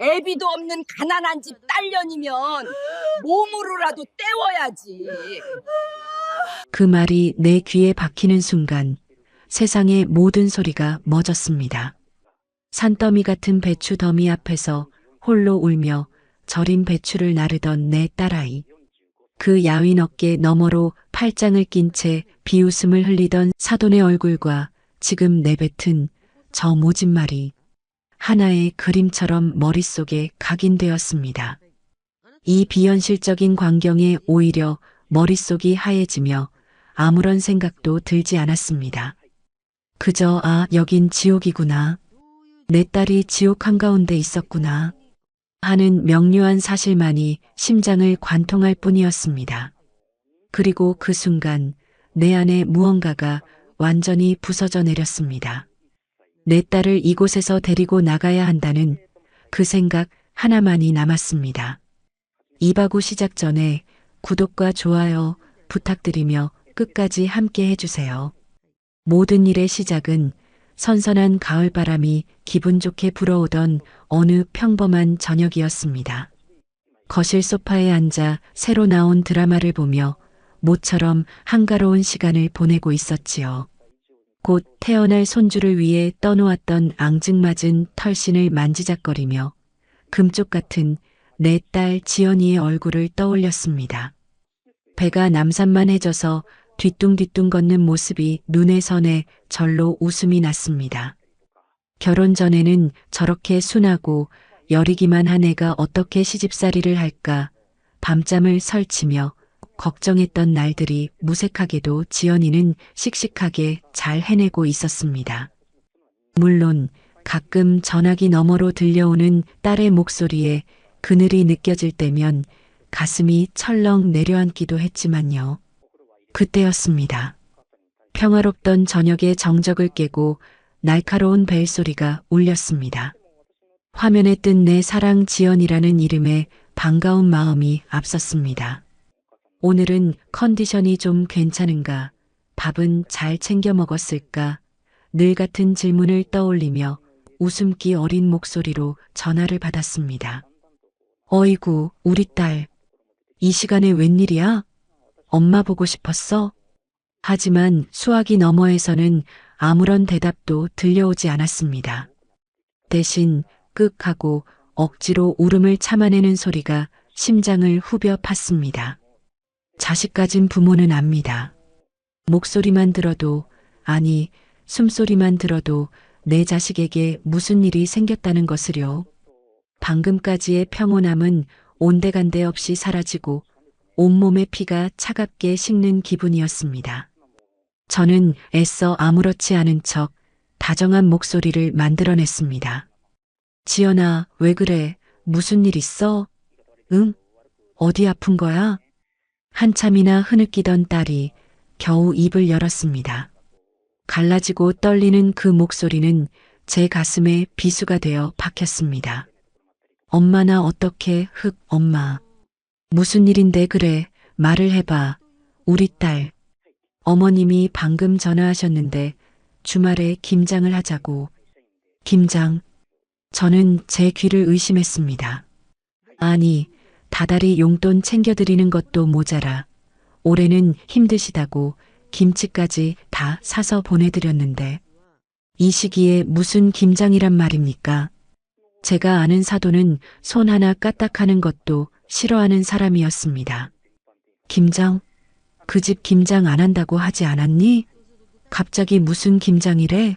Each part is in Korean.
애비도 없는 가난한 집 딸년이면 몸으로라도 때워야지. 그 말이 내 귀에 박히는 순간 세상의 모든 소리가 멎었습니다. 산더미 같은 배추 더미 앞에서 홀로 울며 절인 배추를 나르던 내 딸아이. 그 야윈 어깨 너머로 팔짱을 낀 채 비웃음을 흘리던 사돈의 얼굴과 지금 내뱉은 저 모진 말이 하나의 그림처럼 머릿속에 각인되었습니다. 이 비현실적인 광경에 오히려 머릿속이 하얘지며 아무런 생각도 들지 않았습니다. 그저 여긴 지옥이구나. 내 딸이 지옥 한가운데 있었구나. 하는 명료한 사실만이 심장을 관통할 뿐이었습니다. 그리고 그 순간 내 안에 무언가가 완전히 부서져 내렸습니다. 내 딸을 이곳에서 데리고 나가야 한다는 그 생각 하나만이 남았습니다. 이바구 시작 전에 구독과 좋아요 부탁드리며 끝까지 함께 해주세요. 모든 일의 시작은 선선한 가을바람이 기분 좋게 불어오던 어느 평범한 저녁이었습니다. 거실 소파에 앉아 새로 나온 드라마를 보며 모처럼 한가로운 시간을 보내고 있었지요. 곧 태어날 손주를 위해 떠놓았던 앙증맞은 털신을 만지작거리며 금쪽 같은 내 딸 지연이의 얼굴을 떠올렸습니다. 배가 남산만해져서 뒤뚱뒤뚱 걷는 모습이 눈에 선해 절로 웃음이 났습니다. 결혼 전에는 저렇게 순하고 여리기만 한 애가 어떻게 시집살이를 할까 밤잠을 설치며 걱정했던 날들이 무색하게도 지연이는 씩씩하게 잘 해내고 있었습니다. 물론 가끔 전화기 너머로 들려오는 딸의 목소리에 그늘이 느껴질 때면 가슴이 철렁 내려앉기도 했지만요. 그때였습니다. 평화롭던 저녁의 정적을 깨고 날카로운 벨소리가 울렸습니다. 화면에 뜬 내 사랑 지연이라는 이름에 반가운 마음이 앞섰습니다. 오늘은 컨디션이 좀 괜찮은가? 밥은 잘 챙겨 먹었을까? 늘 같은 질문을 떠올리며 웃음기 어린 목소리로 전화를 받았습니다. 어이구, 우리 딸. 이 시간에 웬일이야? 엄마 보고 싶었어? 하지만 수화기 너머에서는 아무런 대답도 들려오지 않았습니다. 대신 끄하고 억지로 울음을 참아내는 소리가 심장을 후벼 팠습니다. 자식 가진 부모는 압니다. 목소리만 들어도, 아니, 숨소리만 들어도 내 자식에게 무슨 일이 생겼다는 것을요. 방금까지의 평온함은 온데간데 없이 사라지고 온몸의 피가 차갑게 식는 기분이었습니다. 저는 애써 아무렇지 않은 척 다정한 목소리를 만들어냈습니다. 지연아, 왜 그래? 무슨 일 있어? 응? 어디 아픈 거야? 한참이나 흐느끼던 딸이 겨우 입을 열었습니다. 갈라지고 떨리는 그 목소리는 제 가슴에 비수가 되어 박혔습니다. 엄마 나 어떻게 엄마. 무슨 일인데 그래, 말을 해봐. 우리 딸. 어머님이 방금 전화하셨는데 주말에 김장을 하자고. 김장. 저는 제 귀를 의심했습니다. 아니, 다달이 용돈 챙겨드리는 것도 모자라. 올해는 힘드시다고 김치까지 다 사서 보내드렸는데. 이 시기에 무슨 김장이란 말입니까? 제가 아는 사돈은 손 하나 까딱하는 것도 싫어하는 사람이었습니다. 김장? 그 집 김장 안 한다고 하지 않았니? 갑자기 무슨 김장이래?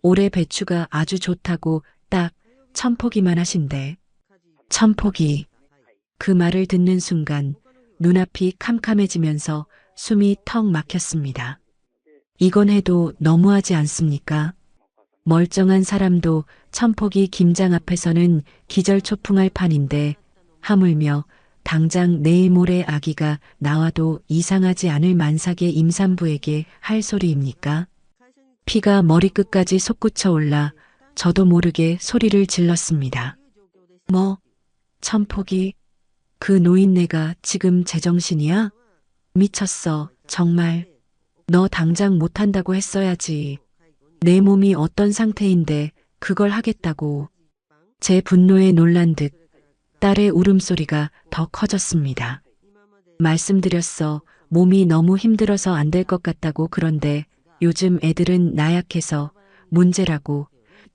올해 배추가 아주 좋다고 딱 1000포기만 하신대. 1000포기. 그 말을 듣는 순간 눈앞이 캄캄해지면서 숨이 턱 막혔습니다. 이건 해도 너무하지 않습니까? 멀쩡한 사람도 1000포기 김장 앞에서는 기절초풍할 판인데 하물며 당장 내일 모레 아기가 나와도 이상하지 않을 만삭의 임산부에게 할 소리입니까? 피가 머리끝까지 솟구쳐 올라 저도 모르게 소리를 질렀습니다. 뭐? 1000포기? 그 노인네가 지금 제정신이야? 미쳤어, 정말. 너 당장 못한다고 했어야지. 내 몸이 어떤 상태인데 그걸 하겠다고. 제 분노에 놀란 듯 딸의 울음소리가 더 커졌습니다. 말씀드렸어. 몸이 너무 힘들어서 안 될 것 같다고. 그런데 요즘 애들은 나약해서 문제라고.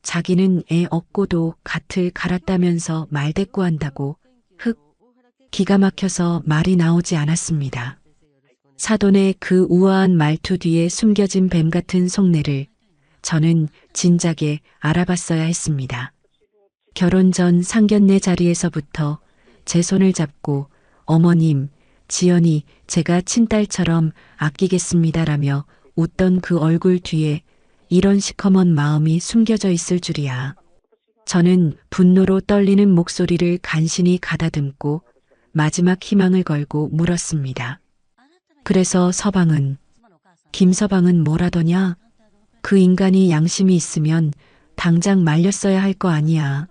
자기는 애 없고도 갓을 갈았다면서 말대꾸한다고. 흑. 기가 막혀서 말이 나오지 않았습니다. 사돈의 그 우아한 말투 뒤에 숨겨진 뱀 같은 속내를 저는 진작에 알아봤어야 했습니다. 결혼 전 상견례 자리에서부터 제 손을 잡고 어머님, 지연이 제가 친딸처럼 아끼겠습니다라며 웃던 그 얼굴 뒤에 이런 시커먼 마음이 숨겨져 있을 줄이야. 저는 분노로 떨리는 목소리를 간신히 가다듬고 마지막 희망을 걸고 물었습니다. 그래서 서방은, 김서방은 뭐라더냐? 그 인간이 양심이 있으면 당장 말렸어야 할 거 아니야.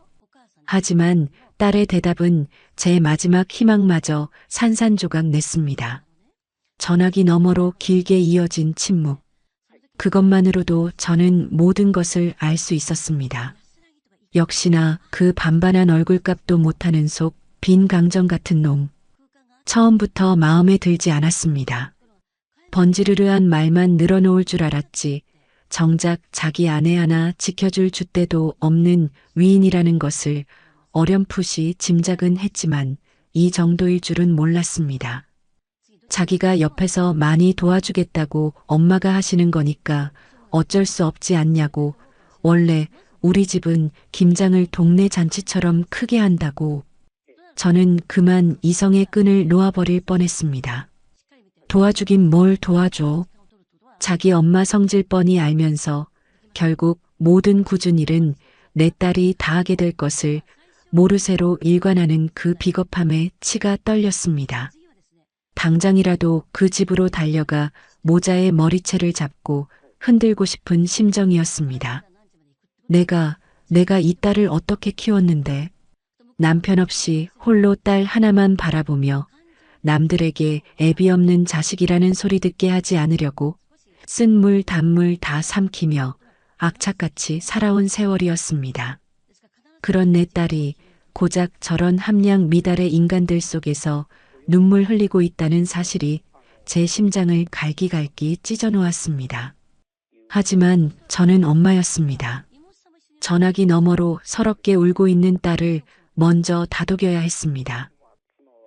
하지만 딸의 대답은 제 마지막 희망마저 산산조각 냈습니다. 전화기 너머로 길게 이어진 침묵. 그것만으로도 저는 모든 것을 알 수 있었습니다. 역시나 그 반반한 얼굴값도 못하는 속 빈 강정 같은 놈. 처음부터 마음에 들지 않았습니다. 번지르르한 말만 늘어놓을 줄 알았지. 정작 자기 아내 하나 지켜줄 줏대도 없는 위인이라는 것을 어렴풋이 짐작은 했지만 이 정도일 줄은 몰랐습니다. 자기가 옆에서 많이 도와주겠다고 엄마가 하시는 거니까 어쩔 수 없지 않냐고. 원래 우리 집은 김장을 동네 잔치처럼 크게 한다고. 저는 그만 이성의 끈을 놓아버릴 뻔했습니다. 도와주긴 뭘 도와줘. 자기 엄마 성질 뻔히 알면서 결국 모든 굳은 일은 내 딸이 다 하게 될 것을 모르쇠로 일관하는 그 비겁함에 치가 떨렸습니다. 당장이라도 그 집으로 달려가 모자의 머리채를 잡고 흔들고 싶은 심정이었습니다. 내가 이 딸을 어떻게 키웠는데. 남편 없이 홀로 딸 하나만 바라보며 남들에게 애비 없는 자식이라는 소리 듣게 하지 않으려고 쓴물 단물 다 삼키며 악착같이 살아온 세월이었습니다. 그런 내 딸이 고작 저런 함량 미달의 인간들 속에서 눈물 흘리고 있다는 사실이 제 심장을 갈기갈기 찢어놓았습니다. 하지만 저는 엄마였습니다. 전화기 너머로 서럽게 울고 있는 딸을 먼저 다독여야 했습니다.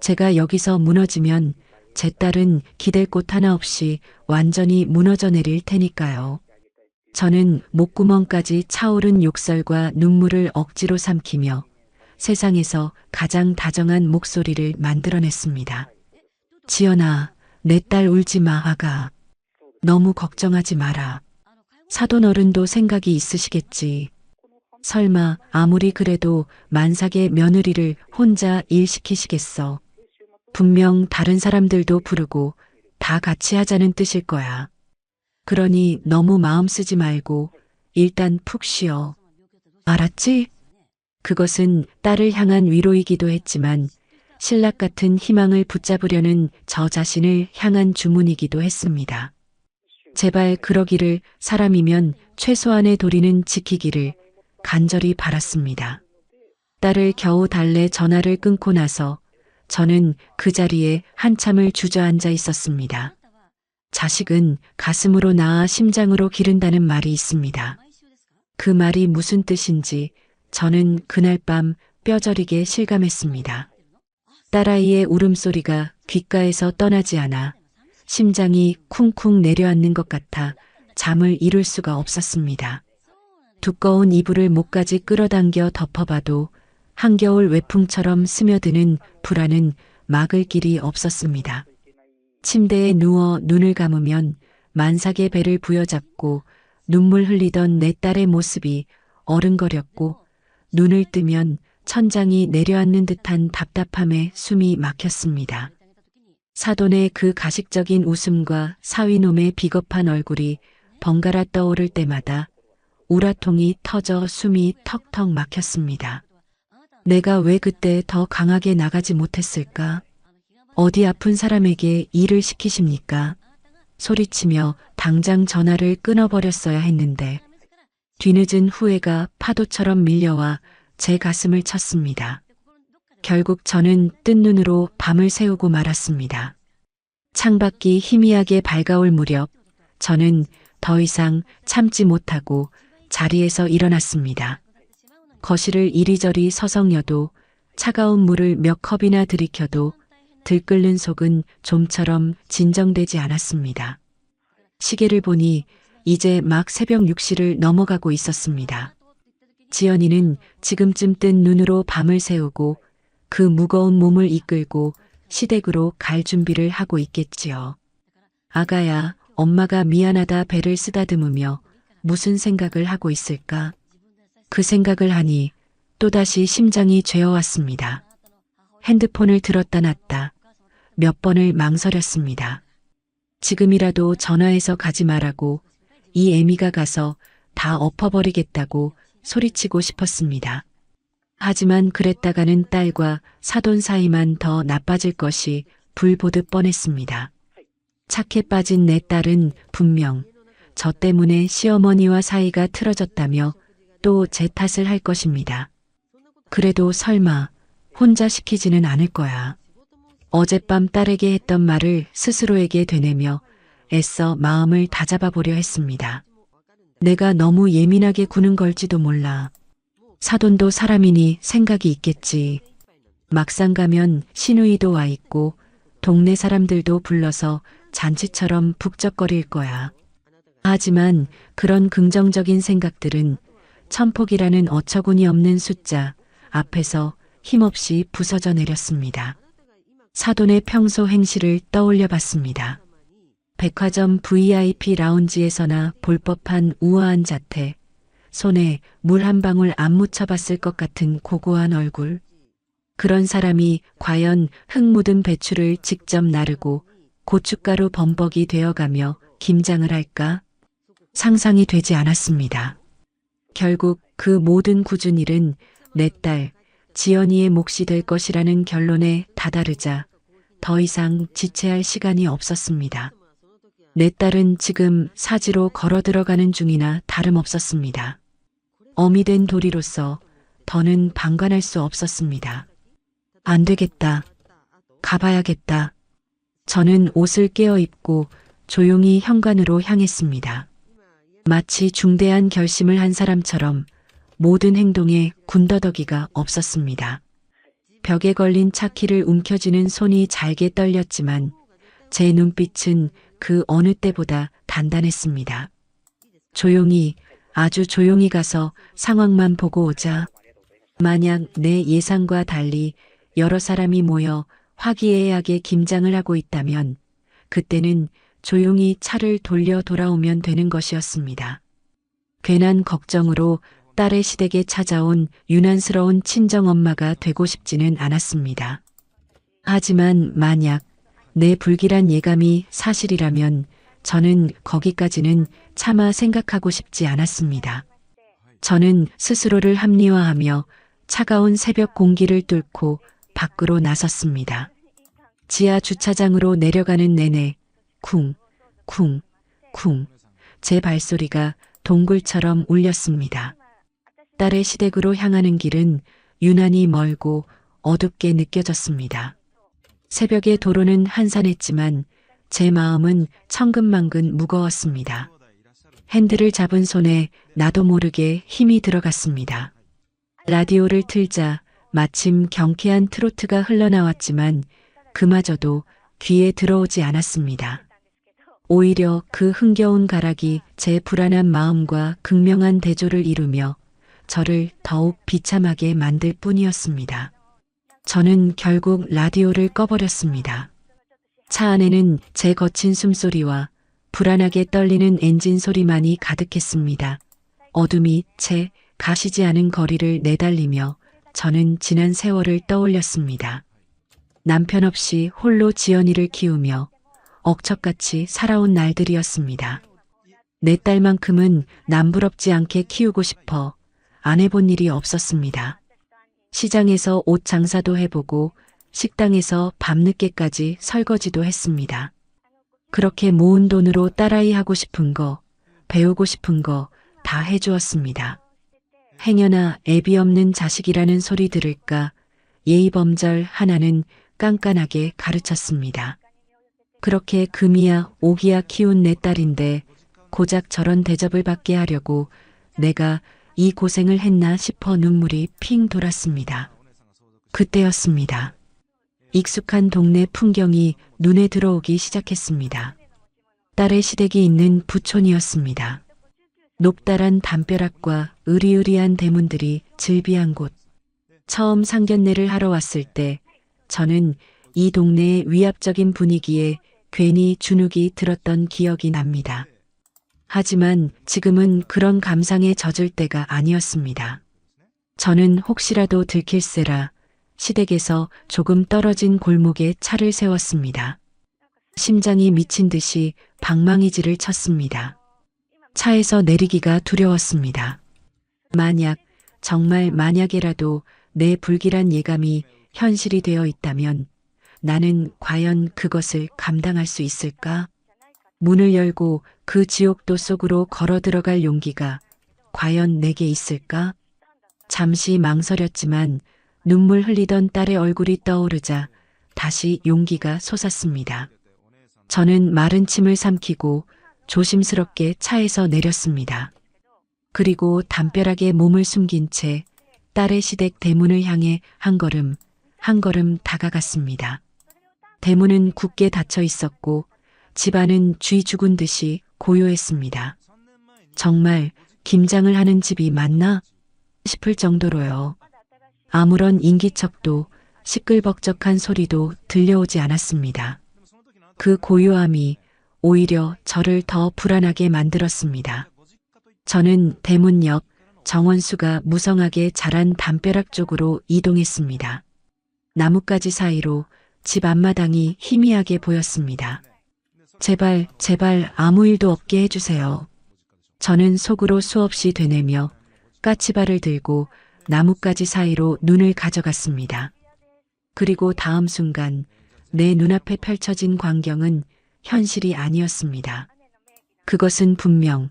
제가 여기서 무너지면 제 딸은 기댈 곳 하나 없이 완전히 무너져 내릴 테니까요. 저는 목구멍까지 차오른 욕설과 눈물을 억지로 삼키며 세상에서 가장 다정한 목소리를 만들어냈습니다. 지연아, 내 딸 울지 마, 아가. 너무 걱정하지 마라. 사돈 어른도 생각이 있으시겠지. 설마 아무리 그래도 만삭의 며느리를 혼자 일시키시겠어. 분명 다른 사람들도 부르고 다 같이 하자는 뜻일 거야. 그러니 너무 마음 쓰지 말고 일단 푹 쉬어. 알았지? 그것은 딸을 향한 위로이기도 했지만 신락 같은 희망을 붙잡으려는 저 자신을 향한 주문이기도 했습니다. 제발 그러기를, 사람이면 최소한의 도리는 지키기를 간절히 바랐습니다. 딸을 겨우 달래 전화를 끊고 나서 저는 그 자리에 한참을 주저앉아 있었습니다. 자식은 가슴으로 낳아 심장으로 기른다는 말이 있습니다. 그 말이 무슨 뜻인지 저는 그날 밤 뼈저리게 실감했습니다. 딸아이의 울음소리가 귓가에서 떠나지 않아 심장이 쿵쿵 내려앉는 것 같아 잠을 이룰 수가 없었습니다. 두꺼운 이불을 목까지 끌어당겨 덮어봐도 한겨울 외풍처럼 스며드는 불안은 막을 길이 없었습니다. 침대에 누워 눈을 감으면 만삭의 배를 부여잡고 눈물 흘리던 내 딸의 모습이 어른거렸고 눈을 뜨면 천장이 내려앉는 듯한 답답함에 숨이 막혔습니다. 사돈의 그 가식적인 웃음과 사위놈의 비겁한 얼굴이 번갈아 떠오를 때마다 우라통이 터져 숨이 턱턱 막혔습니다. 내가 왜 그때 더 강하게 나가지 못했을까? 어디 아픈 사람에게 일을 시키십니까? 소리치며 당장 전화를 끊어버렸어야 했는데 뒤늦은 후회가 파도처럼 밀려와 제 가슴을 쳤습니다. 결국 저는 뜬 눈으로 밤을 새우고 말았습니다. 창밖이 희미하게 밝아올 무렵 저는 더 이상 참지 못하고 자리에서 일어났습니다. 거실을 이리저리 서성여도 차가운 물을 몇 컵이나 들이켜도 들끓는 속은 좀처럼 진정되지 않았습니다. 시계를 보니 이제 막 새벽 6시를 넘어가고 있었습니다. 지연이는 지금쯤 뜬 눈으로 밤을 새우고 그 무거운 몸을 이끌고 시댁으로 갈 준비를 하고 있겠지요. 아가야, 엄마가 미안하다 배를 쓰다듬으며 무슨 생각을 하고 있을까? 그 생각을 하니 또다시 심장이 죄어왔습니다. 핸드폰을 들었다 놨다. 몇 번을 망설였습니다. 지금이라도 전화해서 가지 말라고 이 애미가 가서 다 엎어버리겠다고 소리치고 싶었습니다. 하지만 그랬다가는 딸과 사돈 사이만 더 나빠질 것이 불 보듯 뻔했습니다. 착해 빠진 내 딸은 분명 저 때문에 시어머니와 사이가 틀어졌다며 또 제 탓을 할 것입니다. 그래도 설마 혼자 시키지는 않을 거야. 어젯밤 딸에게 했던 말을 스스로에게 되뇌며 애써 마음을 다잡아보려 했습니다. 내가 너무 예민하게 구는 걸지도 몰라. 사돈도 사람이니 생각이 있겠지. 막상 가면 시누이도 와 있고 동네 사람들도 불러서 잔치처럼 북적거릴 거야. 하지만 그런 긍정적인 생각들은 천폭이라는 어처구니 없는 숫자 앞에서 힘없이 부서져 내렸습니다. 사돈의 평소 행실을 떠올려 봤습니다. 백화점 VIP 라운지에서나 볼 법한 우아한 자태, 손에 물 한 방울 안 묻혀봤을 것 같은 고고한 얼굴. 그런 사람이 과연 흙 묻은 배추를 직접 나르고 고춧가루 범벅이 되어가며 김장을 할까? 상상이 되지 않았습니다. 결국 그 모든 굳은 일은 내 딸 지연이의 몫이 될 것이라는 결론에 다다르자 더 이상 지체할 시간이 없었습니다. 내 딸은 지금 사지로 걸어 들어가는 중이나 다름없었습니다. 어미 된 도리로서 더는 방관할 수 없었습니다. 안 되겠다. 가봐야겠다. 저는 옷을 깨어 입고 조용히 현관으로 향했습니다. 마치 중대한 결심을 한 사람처럼 모든 행동에 군더더기가 없었습니다. 벽에 걸린 차키를 움켜쥐는 손이 잘게 떨렸지만 제 눈빛은 그 어느 때보다 단단했습니다. 조용히, 아주 조용히 가서 상황만 보고 오자. 만약 내 예상과 달리 여러 사람이 모여 화기애애하게 김장을 하고 있다면 그때는 조용히 차를 돌려 돌아오면 되는 것이었습니다. 괜한 걱정으로 딸의 시댁에 찾아온 유난스러운 친정엄마가 되고 싶지는 않았습니다. 하지만 만약 내 불길한 예감이 사실이라면 저는 거기까지는 차마 생각하고 싶지 않았습니다. 저는 스스로를 합리화하며 차가운 새벽 공기를 뚫고 밖으로 나섰습니다. 지하 주차장으로 내려가는 내내 쿵, 쿵, 쿵 제 발소리가 동굴처럼 울렸습니다. 딸의 시댁으로 향하는 길은 유난히 멀고 어둡게 느껴졌습니다. 새벽의 도로는 한산했지만 제 마음은 천근만근 무거웠습니다. 핸들을 잡은 손에 나도 모르게 힘이 들어갔습니다. 라디오를 틀자 마침 경쾌한 트로트가 흘러나왔지만 그마저도 귀에 들어오지 않았습니다. 오히려 그 흥겨운 가락이 제 불안한 마음과 극명한 대조를 이루며 저를 더욱 비참하게 만들 뿐이었습니다. 저는 결국 라디오를 꺼버렸습니다. 차 안에는 제 거친 숨소리와 불안하게 떨리는 엔진 소리만이 가득했습니다. 어둠이 채 가시지 않은 거리를 내달리며 저는 지난 세월을 떠올렸습니다. 남편 없이 홀로 지연이를 키우며 억척같이 살아온 날들이었습니다. 내 딸만큼은 남부럽지 않게 키우고 싶어 안 해본 일이 없었습니다. 시장에서 옷 장사도 해보고 식당에서 밤늦게까지 설거지도 했습니다. 그렇게 모은 돈으로 딸아이 하고 싶은 거, 배우고 싶은 거 다 해주었습니다. 행여나 애비 없는 자식이라는 소리 들을까 예의범절 하나는 깐깐하게 가르쳤습니다. 그렇게 금이야 오기야 키운 내 딸인데 고작 저런 대접을 받게 하려고 내가 이 고생을 했나 싶어 눈물이 핑 돌았습니다. 그때였습니다. 익숙한 동네 풍경이 눈에 들어오기 시작했습니다. 딸의 시댁이 있는 부촌이었습니다. 높다란 담벼락과 으리으리한 대문들이 즐비한 곳. 처음 상견례를 하러 왔을 때 저는 이 동네의 위압적인 분위기에 괜히 주눅이 들었던 기억이 납니다. 하지만 지금은 그런 감상에 젖을 때가 아니었습니다. 저는 혹시라도 들킬세라 시댁에서 조금 떨어진 골목에 차를 세웠습니다. 심장이 미친 듯이 방망이질을 쳤습니다. 차에서 내리기가 두려웠습니다. 만약, 정말 만약에라도 내 불길한 예감이 현실이 되어 있다면 나는 과연 그것을 감당할 수 있을까? 문을 열고 그 지옥도 속으로 걸어 들어갈 용기가 과연 내게 있을까? 잠시 망설였지만 눈물 흘리던 딸의 얼굴이 떠오르자 다시 용기가 솟았습니다. 저는 마른 침을 삼키고 조심스럽게 차에서 내렸습니다. 그리고 담벼락에 몸을 숨긴 채 딸의 시댁 대문을 향해 한 걸음 다가갔습니다. 대문은 굳게 닫혀 있었고 집안은 쥐 죽은 듯이 고요했습니다. 정말 김장을 하는 집이 맞나 싶을 정도로요. 아무런 인기척도 시끌벅적한 소리도 들려오지 않았습니다. 그 고요함이 오히려 저를 더 불안하게 만들었습니다. 저는 대문 옆 정원수가 무성하게 자란 담벼락 쪽으로 이동했습니다. 나뭇가지 사이로 집 앞마당이 희미하게 보였습니다. 제발, 제발 아무 일도 없게 해주세요. 저는 속으로 수없이 되뇌며 까치발을 들고 나뭇가지 사이로 눈을 가져갔습니다. 그리고 다음 순간 내 눈앞에 펼쳐진 광경은 현실이 아니었습니다. 그것은 분명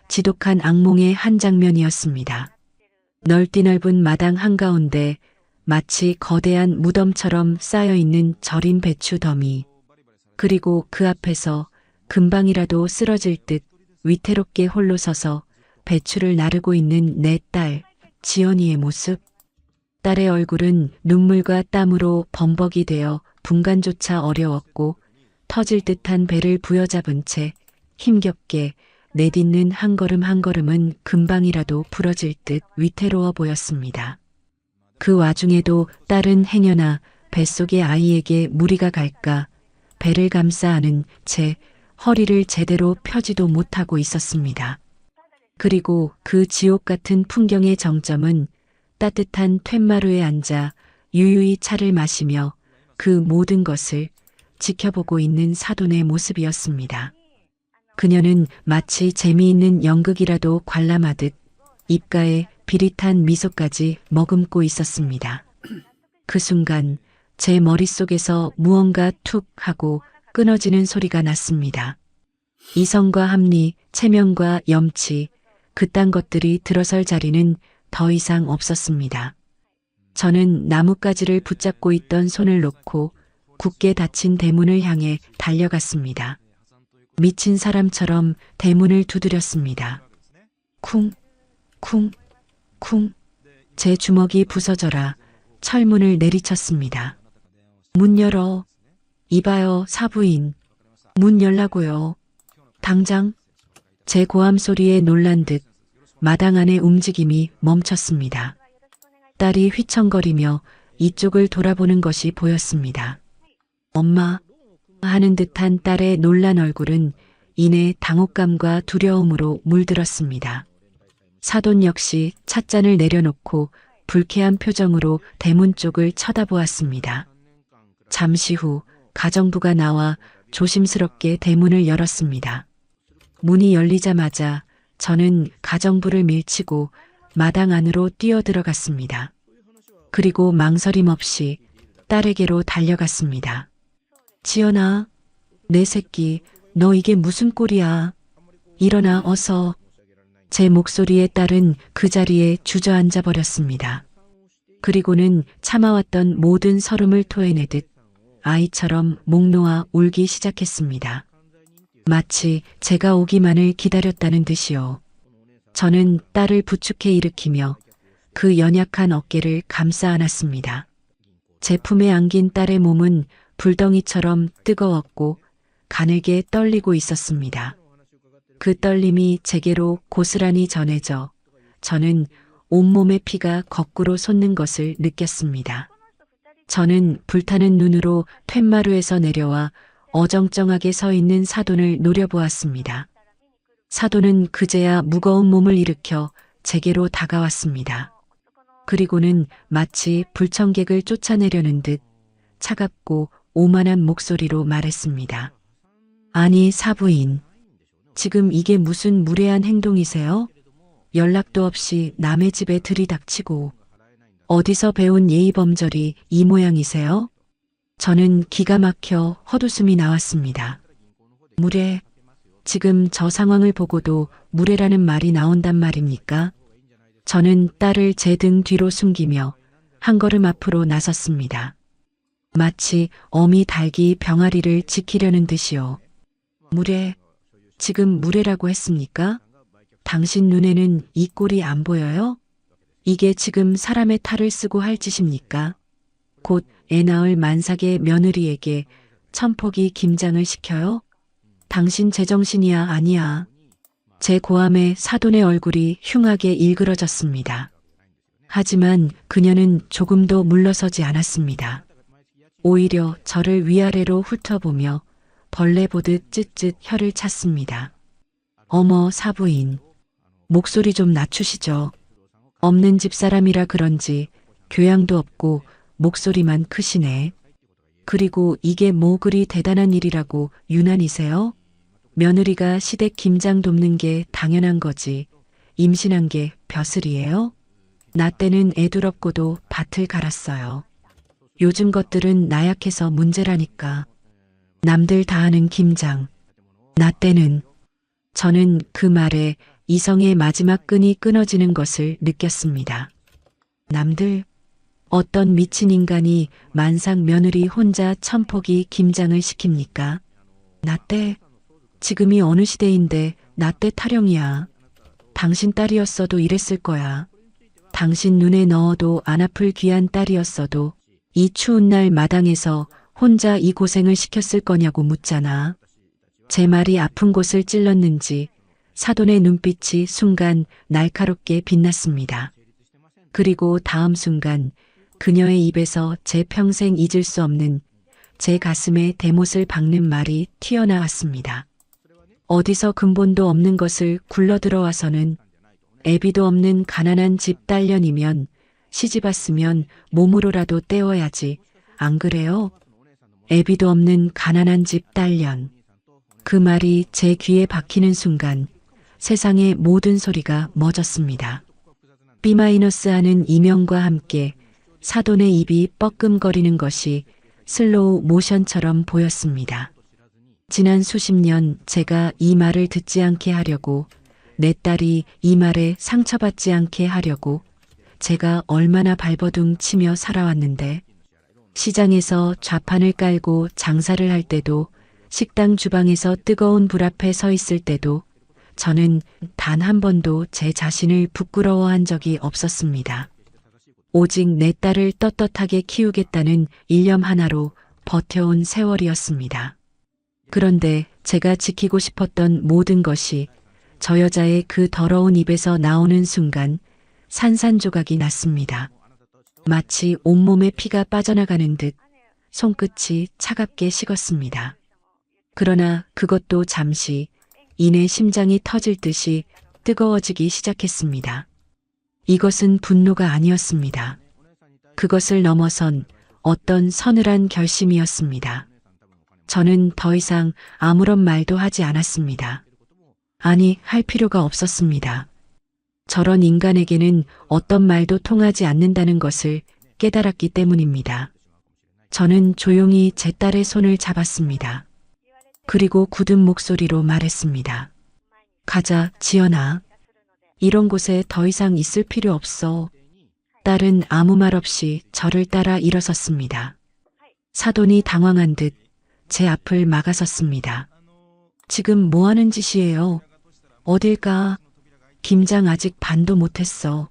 지독한 악몽의 한 장면이었습니다. 넓디 넓은 마당 한가운데 마치 거대한 무덤처럼 쌓여있는 절인 배추 더미, 그리고 그 앞에서 금방이라도 쓰러질 듯 위태롭게 홀로 서서 배추를 나르고 있는 내 딸, 지연이의 모습. 딸의 얼굴은 눈물과 땀으로 범벅이 되어 분간조차 어려웠고 터질 듯한 배를 부여잡은 채 힘겹게 내딛는 한 걸음 한 걸음은 금방이라도 부러질 듯 위태로워 보였습니다. 그 와중에도 딸은 행여나 뱃속의 아이에게 무리가 갈까 배를 감싸 안은 채 허리를 제대로 펴지도 못하고 있었습니다. 그리고 그 지옥 같은 풍경의 정점은 따뜻한 툇마루에 앉아 유유히 차를 마시며 그 모든 것을 지켜보고 있는 사돈의 모습이었습니다. 그녀는 마치 재미있는 연극이라도 관람하듯 입가에 비릿한 미소까지 머금고 있었습니다. 그 순간 제 머릿속에서 무언가 툭 하고 끊어지는 소리가 났습니다. 이성과 합리, 체면과 염치, 그딴 것들이 들어설 자리는 더 이상 없었습니다. 저는 나뭇가지를 붙잡고 있던 손을 놓고 굳게 닫힌 대문을 향해 달려갔습니다. 미친 사람처럼 대문을 두드렸습니다. 쿵, 쿵, 쿵. 제 주먹이 부서져라 철문을 내리쳤습니다. 문 열어. 이봐요, 사부인. 문 열라고요. 당장. 제 고함 소리에 놀란 듯 마당 안의 움직임이 멈췄습니다. 딸이 휘청거리며 이쪽을 돌아보는 것이 보였습니다. 엄마 하는 듯한 딸의 놀란 얼굴은 이내 당혹감과 두려움으로 물들었습니다. 사돈 역시 찻잔을 내려놓고 불쾌한 표정으로 대문 쪽을 쳐다보았습니다. 잠시 후 가정부가 나와 조심스럽게 대문을 열었습니다. 문이 열리자마자 저는 가정부를 밀치고 마당 안으로 뛰어들어갔습니다. 그리고 망설임 없이 딸에게로 달려갔습니다. 지연아, 내 새끼, 너 이게 무슨 꼴이야. 일어나 어서. 제 목소리에 딸은 그 자리에 주저앉아 버렸습니다. 그리고는 참아왔던 모든 설움을 토해내듯 아이처럼 목 놓아 울기 시작했습니다. 마치 제가 오기만을 기다렸다는 듯이요. 저는 딸을 부축해 일으키며 그 연약한 어깨를 감싸 안았습니다. 제 품에 안긴 딸의 몸은 불덩이처럼 뜨거웠고 가늘게 떨리고 있었습니다. 그 떨림이 제게로 고스란히 전해져 저는 온몸의 피가 거꾸로 솟는 것을 느꼈습니다. 저는 불타는 눈으로 툇마루에서 내려와 어정쩡하게 서 있는 사돈을 노려보았습니다. 사돈은 그제야 무거운 몸을 일으켜 제게로 다가왔습니다. 그리고는 마치 불청객을 쫓아내려는 듯 차갑고 오만한 목소리로 말했습니다. 아니, 사부인. 지금 이게 무슨 무례한 행동이세요? 연락도 없이 남의 집에 들이닥치고 어디서 배운 예의범절이 이 모양이세요? 저는 기가 막혀 헛웃음이 나왔습니다. 무례. 지금 저 상황을 보고도 무례라는 말이 나온단 말입니까? 저는 딸을 제 등 뒤로 숨기며 한 걸음 앞으로 나섰습니다. 마치 어미 닭이 병아리를 지키려는 듯이요. 무례. 지금 무례라고 했습니까? 당신 눈에는 이 꼴이 안 보여요? 이게 지금 사람의 탈을 쓰고 할 짓입니까? 곧 애 낳을 만삭의 며느리에게 천포기 김장을 시켜요? 당신 제정신이야 아니야. 제 고함에 사돈의 얼굴이 흉하게 일그러졌습니다. 하지만 그녀는 조금도 물러서지 않았습니다. 오히려 저를 위아래로 훑어보며 벌레 보듯 쯧쯧 혀를 찼습니다. 어머, 사부인. 목소리 좀 낮추시죠. 없는 집사람이라 그런지 교양도 없고 목소리만 크시네. 그리고 이게 뭐 그리 대단한 일이라고 유난이세요? 며느리가 시댁 김장 돕는 게 당연한 거지. 임신한 게 벼슬이에요? 나 때는 애둘 없고도 밭을 갈았어요. 요즘 것들은 나약해서 문제라니까. 남들 다 하는 김장. 나 때는. 저는 그 말에 이성의 마지막 끈이 끊어지는 것을 느꼈습니다. 남들? 어떤 미친 인간이 만삭 며느리 혼자 천포기 김장을 시킵니까? 나 때? 지금이 어느 시대인데 나 때 타령이야. 당신 딸이었어도 이랬을 거야. 당신 눈에 넣어도 안 아플 귀한 딸이었어도 이 추운 날 마당에서 혼자 이 고생을 시켰을 거냐고 묻잖아. 제 말이 아픈 곳을 찔렀는지 사돈의 눈빛이 순간 날카롭게 빛났습니다. 그리고 다음 순간 그녀의 입에서 제 평생 잊을 수 없는 제 가슴에 대못을 박는 말이 튀어나왔습니다. 어디서 근본도 없는 것을 굴러들어와서는 애비도 없는 가난한 집 딸년이면 시집 왔으면 몸으로라도 때워야지. 안 그래요? 애비도 없는 가난한 집 딸년. 그 말이 제 귀에 박히는 순간 세상의 모든 소리가 멎었습니다. B-하는 이명과 함께 사돈의 입이 뻐끔거리는 것이 슬로우 모션처럼 보였습니다. 지난 수십 년 제가 이 말을 듣지 않게 하려고, 내 딸이 이 말에 상처받지 않게 하려고 제가 얼마나 발버둥 치며 살아왔는데, 시장에서 좌판을 깔고 장사를 할 때도, 식당 주방에서 뜨거운 불 앞에 서 있을 때도 저는 단 한 번도 제 자신을 부끄러워한 적이 없었습니다. 오직 내 딸을 떳떳하게 키우겠다는 일념 하나로 버텨온 세월이었습니다. 그런데 제가 지키고 싶었던 모든 것이 저 여자의 그 더러운 입에서 나오는 순간 산산조각이 났습니다. 마치 온몸에 피가 빠져나가는 듯 손끝이 차갑게 식었습니다. 그러나 그것도 잠시, 이내 심장이 터질 듯이 뜨거워지기 시작했습니다. 이것은 분노가 아니었습니다. 그것을 넘어선 어떤 서늘한 결심이었습니다. 저는 더 이상 아무런 말도 하지 않았습니다. 아니, 할 필요가 없었습니다. 저런 인간에게는 어떤 말도 통하지 않는다는 것을 깨달았기 때문입니다. 저는 조용히 제 딸의 손을 잡았습니다. 그리고 굳은 목소리로 말했습니다. 가자, 지연아. 이런 곳에 더 이상 있을 필요 없어. 딸은 아무 말 없이 저를 따라 일어섰습니다. 사돈이 당황한 듯 제 앞을 막아섰습니다. 지금 뭐 하는 짓이에요? 어딜 가? 김장 아직 반도 못했어.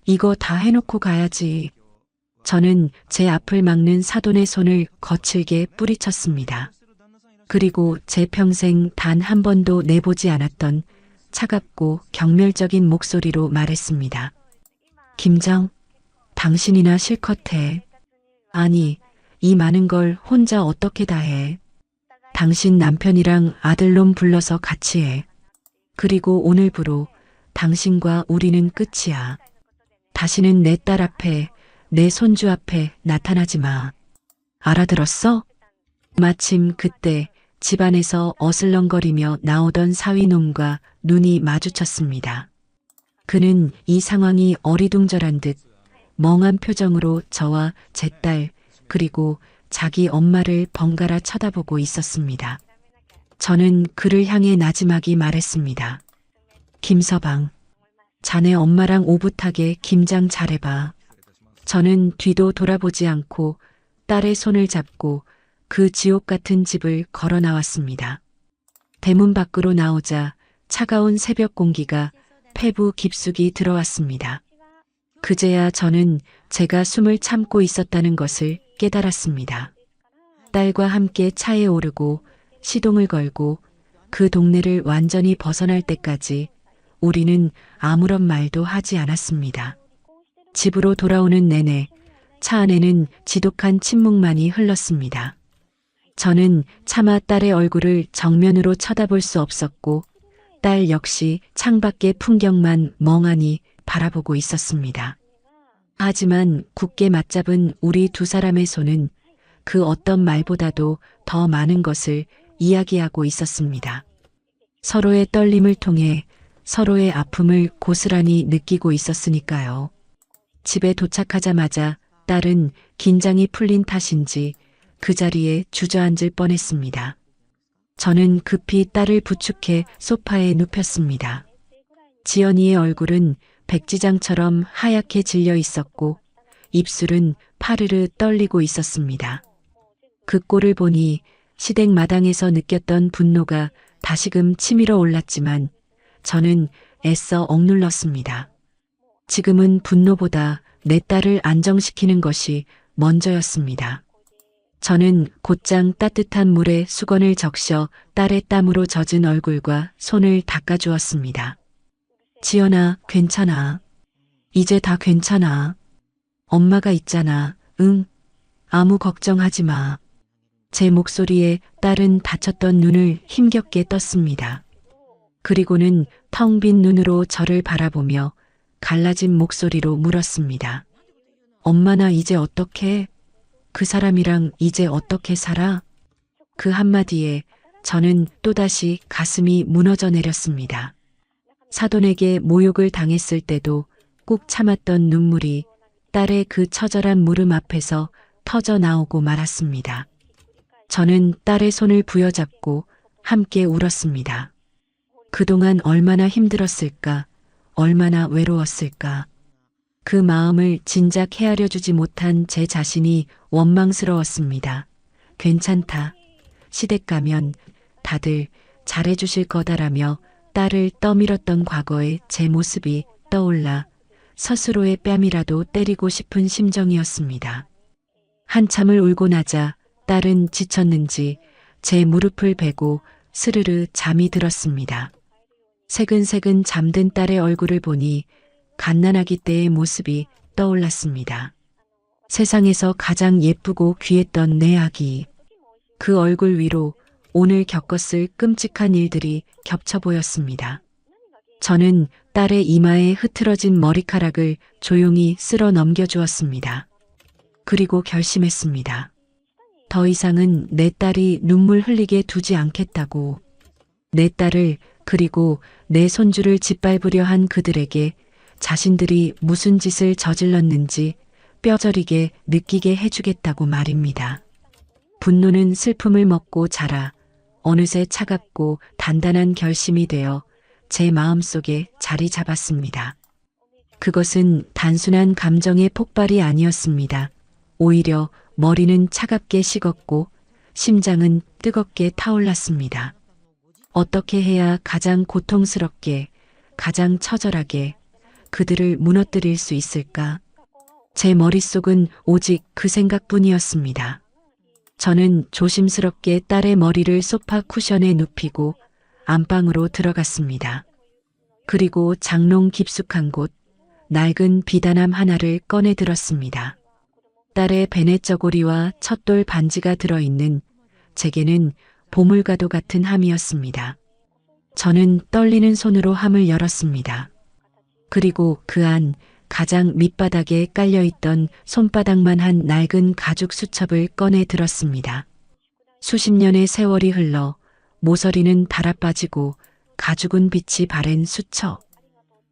이거 다 해놓고 가야지. 저는 제 앞을 막는 사돈의 손을 거칠게 뿌리쳤습니다. 그리고 제 평생 단 한 번도 내보지 않았던 차갑고 경멸적인 목소리로 말했습니다. 김정, 당신이나 실컷 해. 아니, 이 많은 걸 혼자 어떻게 다 해. 당신 남편이랑 아들놈 불러서 같이 해. 그리고 오늘부로 당신과 우리는 끝이야. 다시는 내 딸 앞에, 내 손주 앞에 나타나지 마. 알아들었어? 마침 그때 집안에서 어슬렁거리며 나오던 사위놈과 눈이 마주쳤습니다. 그는 이 상황이 어리둥절한 듯 멍한 표정으로 저와 제 딸 그리고 자기 엄마를 번갈아 쳐다보고 있었습니다. 저는 그를 향해 나지막이 말했습니다. 김서방, 자네 엄마랑 오붓하게 김장 잘해봐. 저는 뒤도 돌아보지 않고 딸의 손을 잡고 그 지옥 같은 집을 걸어 나왔습니다. 대문 밖으로 나오자 차가운 새벽 공기가 폐부 깊숙이 들어왔습니다. 그제야 저는 제가 숨을 참고 있었다는 것을 깨달았습니다. 딸과 함께 차에 오르고 시동을 걸고 그 동네를 완전히 벗어날 때까지 우리는 아무런 말도 하지 않았습니다. 집으로 돌아오는 내내 차 안에는 지독한 침묵만이 흘렀습니다. 저는 차마 딸의 얼굴을 정면으로 쳐다볼 수 없었고 딸 역시 창밖의 풍경만 멍하니 바라보고 있었습니다. 하지만 굳게 맞잡은 우리 두 사람의 손은 그 어떤 말보다도 더 많은 것을 이야기하고 있었습니다. 서로의 떨림을 통해 서로의 아픔을 고스란히 느끼고 있었으니까요. 집에 도착하자마자 딸은 긴장이 풀린 탓인지 그 자리에 주저앉을 뻔했습니다. 저는 급히 딸을 부축해 소파에 눕혔습니다. 지연이의 얼굴은 백지장처럼 하얗게 질려 있었고 입술은 파르르 떨리고 있었습니다. 그 꼴을 보니 시댁 마당에서 느꼈던 분노가 다시금 치밀어 올랐지만 저는 애써 억눌렀습니다. 지금은 분노보다 내 딸을 안정시키는 것이 먼저였습니다. 저는 곧장 따뜻한 물에 수건을 적셔 딸의 땀으로 젖은 얼굴과 손을 닦아주었습니다. 지연아, 괜찮아. 이제 다 괜찮아. 엄마가 있잖아. 응. 아무 걱정하지 마. 제 목소리에 딸은 다쳤던 눈을 힘겹게 떴습니다. 그리고는 텅 빈 눈으로 저를 바라보며 갈라진 목소리로 물었습니다. 엄마 나 이제 어떡해? 그 사람이랑 이제 어떻게 살아? 그 한마디에 저는 또다시 가슴이 무너져 내렸습니다. 사돈에게 모욕을 당했을 때도 꾹 참았던 눈물이 딸의 그 처절한 물음 앞에서 터져 나오고 말았습니다. 저는 딸의 손을 부여잡고 함께 울었습니다. 그동안 얼마나 힘들었을까, 얼마나 외로웠을까. 그 마음을 진작 헤아려 주지 못한 제 자신이 원망스러웠습니다. 괜찮다. 시댁 가면 다들 잘해주실 거다라며 딸을 떠밀었던 과거의 제 모습이 떠올라 스스로의 뺨이라도 때리고 싶은 심정이었습니다. 한참을 울고 나자 딸은 지쳤는지 제 무릎을 베고 스르르 잠이 들었습니다. 새근새근 잠든 딸의 얼굴을 보니 갓난아기 때의 모습이 떠올랐습니다. 세상에서 가장 예쁘고 귀했던 내 아기. 그 얼굴 위로 오늘 겪었을 끔찍한 일들이 겹쳐 보였습니다. 저는 딸의 이마에 흐트러진 머리카락을 조용히 쓸어 넘겨주었습니다. 그리고 결심했습니다. 더 이상은 내 딸이 눈물 흘리게 두지 않겠다고. 내 딸을 그리고 내 손주를 짓밟으려 한 그들에게 자신들이 무슨 짓을 저질렀는지 뼈저리게 느끼게 해주겠다고 말입니다. 분노는 슬픔을 먹고 자라 어느새 차갑고 단단한 결심이 되어 제 마음속에 자리 잡았습니다. 그것은 단순한 감정의 폭발이 아니었습니다. 오히려 머리는 차갑게 식었고 심장은 뜨겁게 타올랐습니다. 어떻게 해야 가장 고통스럽게, 가장 처절하게 그들을 무너뜨릴 수 있을까? 제 머릿속은 오직 그 생각뿐이었습니다. 저는 조심스럽게 딸의 머리를 소파 쿠션에 눕히고 안방으로 들어갔습니다. 그리고 장롱 깊숙한 곳, 낡은 비단함 하나를 꺼내 들었습니다. 딸의 베네 저고리와 첫 돌 반지가 들어있는 제게는 보물과도 같은 함이었습니다. 저는 떨리는 손으로 함을 열었습니다. 그리고 그 안 가장 밑바닥에 깔려있던 손바닥만 한 낡은 가죽 수첩을 꺼내 들었습니다. 수십 년의 세월이 흘러 모서리는 달아빠지고 가죽은 빛이 바랜 수첩.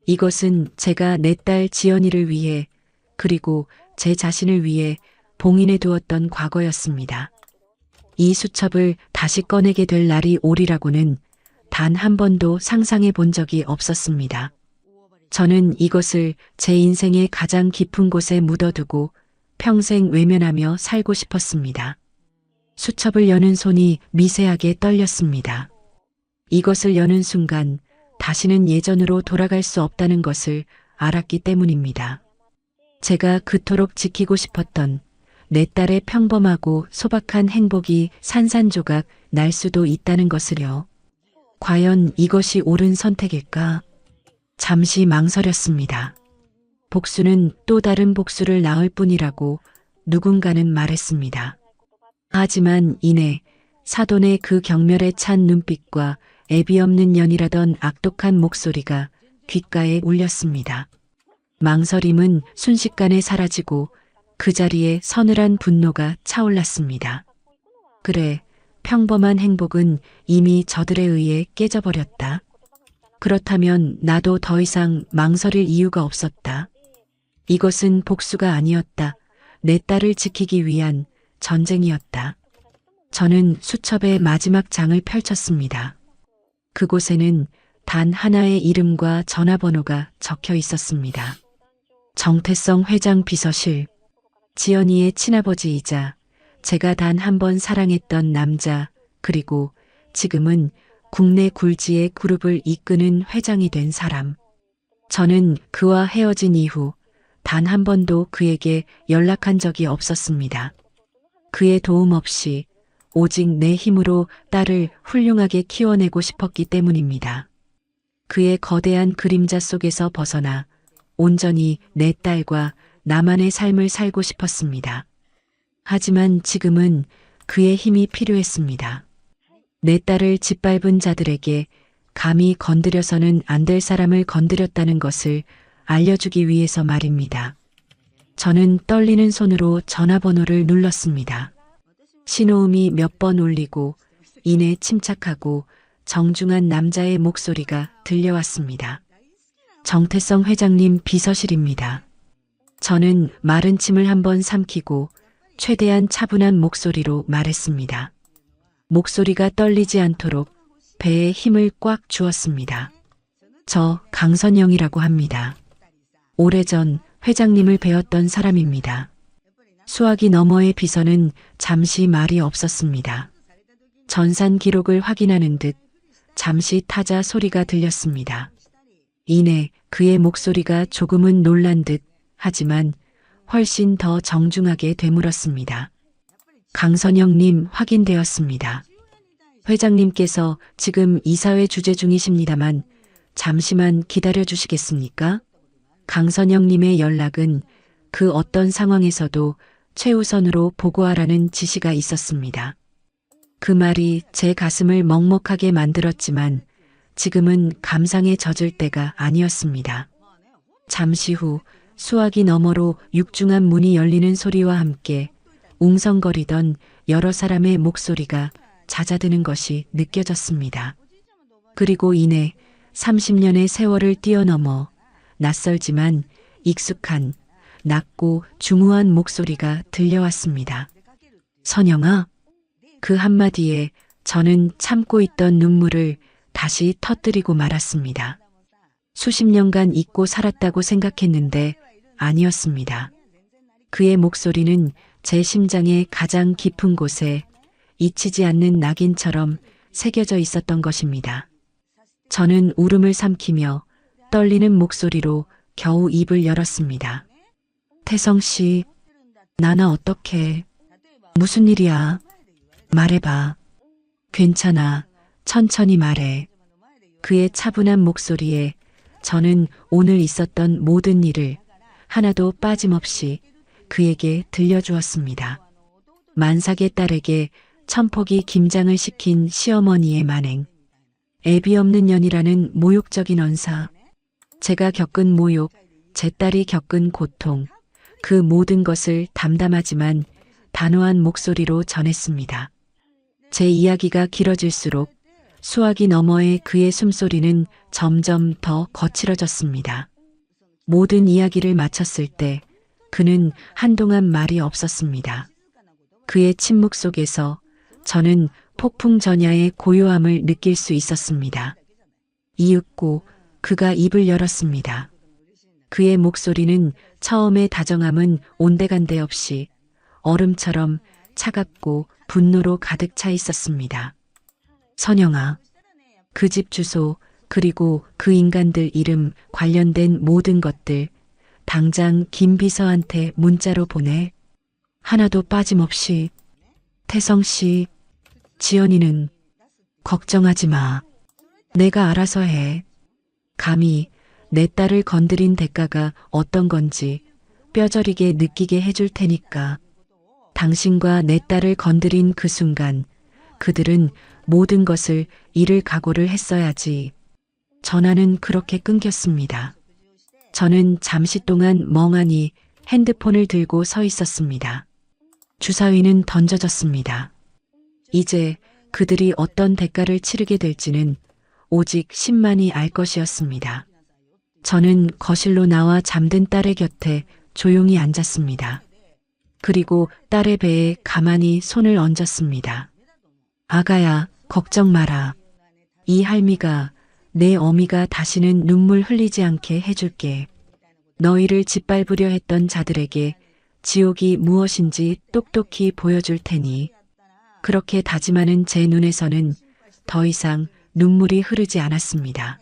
이것은 제가 내 딸 지연이를 위해 그리고 제 자신을 위해 봉인해 두었던 과거였습니다. 이 수첩을 다시 꺼내게 될 날이 오리라고는 단 한 번도 상상해 본 적이 없었습니다. 저는 이것을 제 인생의 가장 깊은 곳에 묻어두고 평생 외면하며 살고 싶었습니다. 수첩을 여는 손이 미세하게 떨렸습니다. 이것을 여는 순간 다시는 예전으로 돌아갈 수 없다는 것을 알았기 때문입니다. 제가 그토록 지키고 싶었던 내 딸의 평범하고 소박한 행복이 산산조각 날 수도 있다는 것을요. 과연 이것이 옳은 선택일까? 잠시 망설였습니다. 복수는 또 다른 복수를 낳을 뿐이라고 누군가는 말했습니다. 하지만 이내 사돈의 그 경멸에 찬 눈빛과 애비 없는 연이라던 악독한 목소리가 귓가에 울렸습니다. 망설임은 순식간에 사라지고 그 자리에 서늘한 분노가 차올랐습니다. 그래, 평범한 행복은 이미 저들에 의해 깨져버렸다. 그렇다면 나도 더 이상 망설일 이유가 없었다. 이것은 복수가 아니었다. 내 딸을 지키기 위한 전쟁이었다. 저는 수첩의 마지막 장을 펼쳤습니다. 그곳에는 단 하나의 이름과 전화번호가 적혀 있었습니다. 정태성 회장 비서실. 지연이의 친아버지이자 제가 단 한 번 사랑했던 남자, 그리고 지금은 국내 굴지의 그룹을 이끄는 회장이 된 사람. 저는 그와 헤어진 이후 단 한 번도 그에게 연락한 적이 없었습니다. 그의 도움 없이 오직 내 힘으로 딸을 훌륭하게 키워내고 싶었기 때문입니다. 그의 거대한 그림자 속에서 벗어나 온전히 내 딸과 나만의 삶을 살고 싶었습니다. 하지만 지금은 그의 힘이 필요했습니다. 내 딸을 짓밟은 자들에게 감히 건드려서는 안 될 사람을 건드렸다는 것을 알려주기 위해서 말입니다. 저는 떨리는 손으로 전화번호를 눌렀습니다. 신호음이 몇 번 울리고 이내 침착하고 정중한 남자의 목소리가 들려왔습니다. 정태성 회장님 비서실입니다. 저는 마른 침을 한번 삼키고 최대한 차분한 목소리로 말했습니다. 목소리가 떨리지 않도록 배에 힘을 꽉 주었습니다. 저 강선영이라고 합니다. 오래전 회장님을 배웠던 사람입니다. 수화기 너머의 비서는 잠시 말이 없었습니다. 전산 기록을 확인하는 듯 잠시 타자 소리가 들렸습니다. 이내 그의 목소리가 조금은 놀란 듯 하지만 훨씬 더 정중하게 되물었습니다. 강선영님 확인되었습니다. 회장님께서 지금 이사회 주재 중이십니다만 잠시만 기다려 주시겠습니까? 강선영님의 연락은 그 어떤 상황에서도 최우선으로 보고하라는 지시가 있었습니다. 그 말이 제 가슴을 먹먹하게 만들었지만 지금은 감상에 젖을 때가 아니었습니다. 잠시 후 수화기 너머로 육중한 문이 열리는 소리와 함께 웅성거리던 여러 사람의 목소리가 잦아드는 것이 느껴졌습니다. 그리고 이내 30년의 세월을 뛰어넘어 낯설지만 익숙한 낮고 중후한 목소리가 들려왔습니다. 선영아, 그 한마디에 저는 참고 있던 눈물을 다시 터뜨리고 말았습니다. 수십 년간 잊고 살았다고 생각했는데 아니었습니다. 그의 목소리는 제 심장의 가장 깊은 곳에 잊히지 않는 낙인처럼 새겨져 있었던 것입니다. 저는 울음을 삼키며 떨리는 목소리로 겨우 입을 열었습니다. 태성 씨, 나나 어떡해? 무슨 일이야? 말해봐. 괜찮아. 천천히 말해. 그의 차분한 목소리에 저는 오늘 있었던 모든 일을 하나도 빠짐없이 그에게 들려주었습니다. 만삭의 딸에게 천폭이 김장을 시킨 시어머니의 만행, 애비 없는 년이라는 모욕적인 언사, 제가 겪은 모욕, 제 딸이 겪은 고통, 그 모든 것을 담담하지만 단호한 목소리로 전했습니다. 제 이야기가 길어질수록 수화기 너머의 그의 숨소리는 점점 더 거칠어졌습니다. 모든 이야기를 마쳤을 때 그는 한동안 말이 없었습니다. 그의 침묵 속에서 저는 폭풍 전야의 고요함을 느낄 수 있었습니다. 이윽고 그가 입을 열었습니다. 그의 목소리는 처음의 다정함은 온데간데 없이 얼음처럼 차갑고 분노로 가득 차 있었습니다. 선영아, 그 집 주소, 그리고 그 인간들 이름 관련된 모든 것들 당장 김 비서한테 문자로 보내. 하나도 빠짐없이. 태성 씨, 지연이는 걱정하지 마. 내가 알아서 해. 감히 내 딸을 건드린 대가가 어떤 건지 뼈저리게 느끼게 해줄 테니까. 당신과 내 딸을 건드린 그 순간 그들은 모든 것을 잃을 각오를 했어야지. 전화는 그렇게 끊겼습니다. 저는 잠시 동안 멍하니 핸드폰을 들고 서 있었습니다. 주사위는 던져졌습니다. 이제 그들이 어떤 대가를 치르게 될지는 오직 신만이 알 것이었습니다. 저는 거실로 나와 잠든 딸의 곁에 조용히 앉았습니다. 그리고 딸의 배에 가만히 손을 얹었습니다. 아가야, 걱정 마라. 이 할미가 내 어미가 다시는 눈물 흘리지 않게 해줄게. 너희를 짓밟으려 했던 자들에게 지옥이 무엇인지 똑똑히 보여줄 테니. 그렇게 다짐하는 제 눈에서는 더 이상 눈물이 흐르지 않았습니다.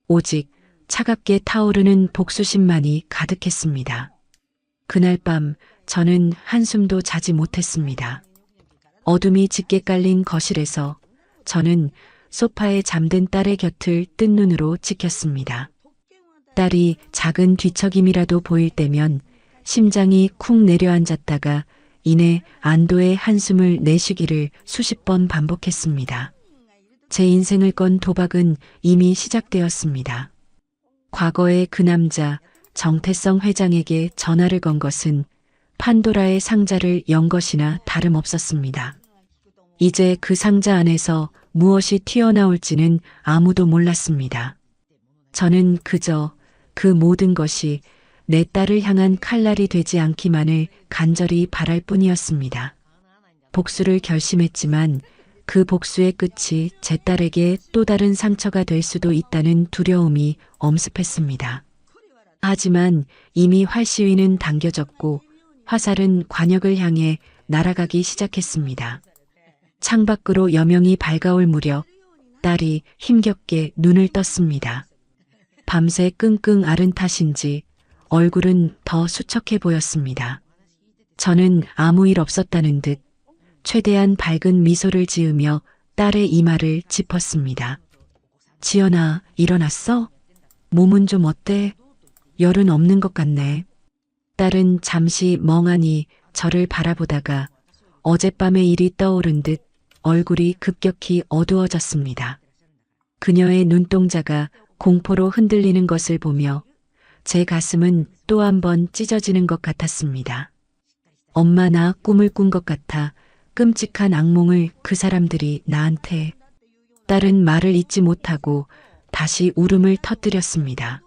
오직 차갑게 타오르는 복수심만이 가득했습니다. 그날 밤 저는 한숨도 자지 못했습니다. 어둠이 짙게 깔린 거실에서 저는 소파에 잠든 딸의 곁을 뜬 눈으로 지켰습니다. 딸이 작은 뒤척임이라도 보일 때면 심장이 쿵 내려앉았다가 이내 안도의 한숨을 내쉬기를 수십 번 반복했습니다. 제 인생을 건 도박은 이미 시작되었습니다. 과거의 그 남자 정태성 회장에게 전화를 건 것은 판도라의 상자를 연 것이나 다름없었습니다. 이제 그 상자 안에서 무엇이 튀어나올지는 아무도 몰랐습니다. 저는 그저 그 모든 것이 내 딸을 향한 칼날이 되지 않기만을 간절히 바랄 뿐이었습니다. 복수를 결심했지만 그 복수의 끝이 제 딸에게 또 다른 상처가 될 수도 있다는 두려움이 엄습했습니다. 하지만 이미 활시위는 당겨졌고 화살은 관역을 향해 날아가기 시작했습니다. 창밖으로 여명이 밝아올 무렵 딸이 힘겹게 눈을 떴습니다. 밤새 끙끙 앓은 탓인지 얼굴은 더 수척해 보였습니다. 저는 아무 일 없었다는 듯 최대한 밝은 미소를 지으며 딸의 이마를 짚었습니다. 지연아, 일어났어? 몸은 좀 어때? 열은 없는 것 같네. 딸은 잠시 멍하니 저를 바라보다가 어젯밤의 일이 떠오른 듯 얼굴이 급격히 어두워졌습니다. 그녀의 눈동자가 공포로 흔들리는 것을 보며 제 가슴은 또 한 번 찢어지는 것 같았습니다. 엄마, 나 꿈을 꾼 것 같아. 끔찍한 악몽을 그 사람들이 나한테. 딸은 말을 잇지 못하고 다시 울음을 터뜨렸습니다.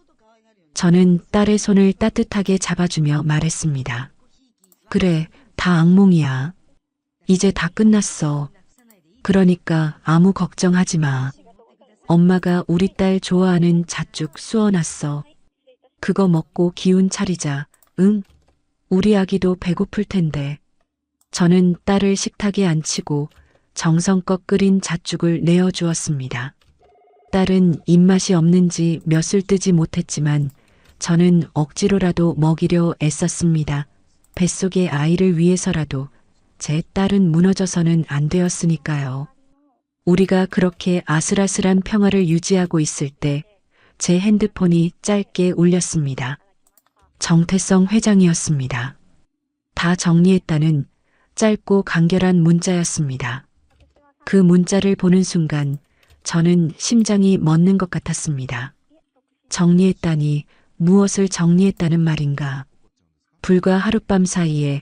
저는 딸의 손을 따뜻하게 잡아주며 말했습니다. 그래, 다 악몽이야. 이제 다 끝났어. 그러니까 아무 걱정하지 마. 엄마가 우리 딸 좋아하는 잣죽 쑤어놨어. 그거 먹고 기운 차리자. 응? 우리 아기도 배고플 텐데. 저는 딸을 식탁에 앉히고 정성껏 끓인 잣죽을 내어주었습니다. 딸은 입맛이 없는지 몇 술 뜨지 못했지만 저는 억지로라도 먹이려 애썼습니다. 뱃속의 아이를 위해서라도 제 딸은 무너져서는 안 되었으니까요. 우리가 그렇게 아슬아슬한 평화를 유지하고 있을 때 제 핸드폰이 짧게 울렸습니다. 정태성 회장이었습니다. 다 정리했다는 짧고 간결한 문자였습니다. 그 문자를 보는 순간 저는 심장이 멎는 것 같았습니다. 정리했다니 무엇을 정리했다는 말인가? 불과 하룻밤 사이에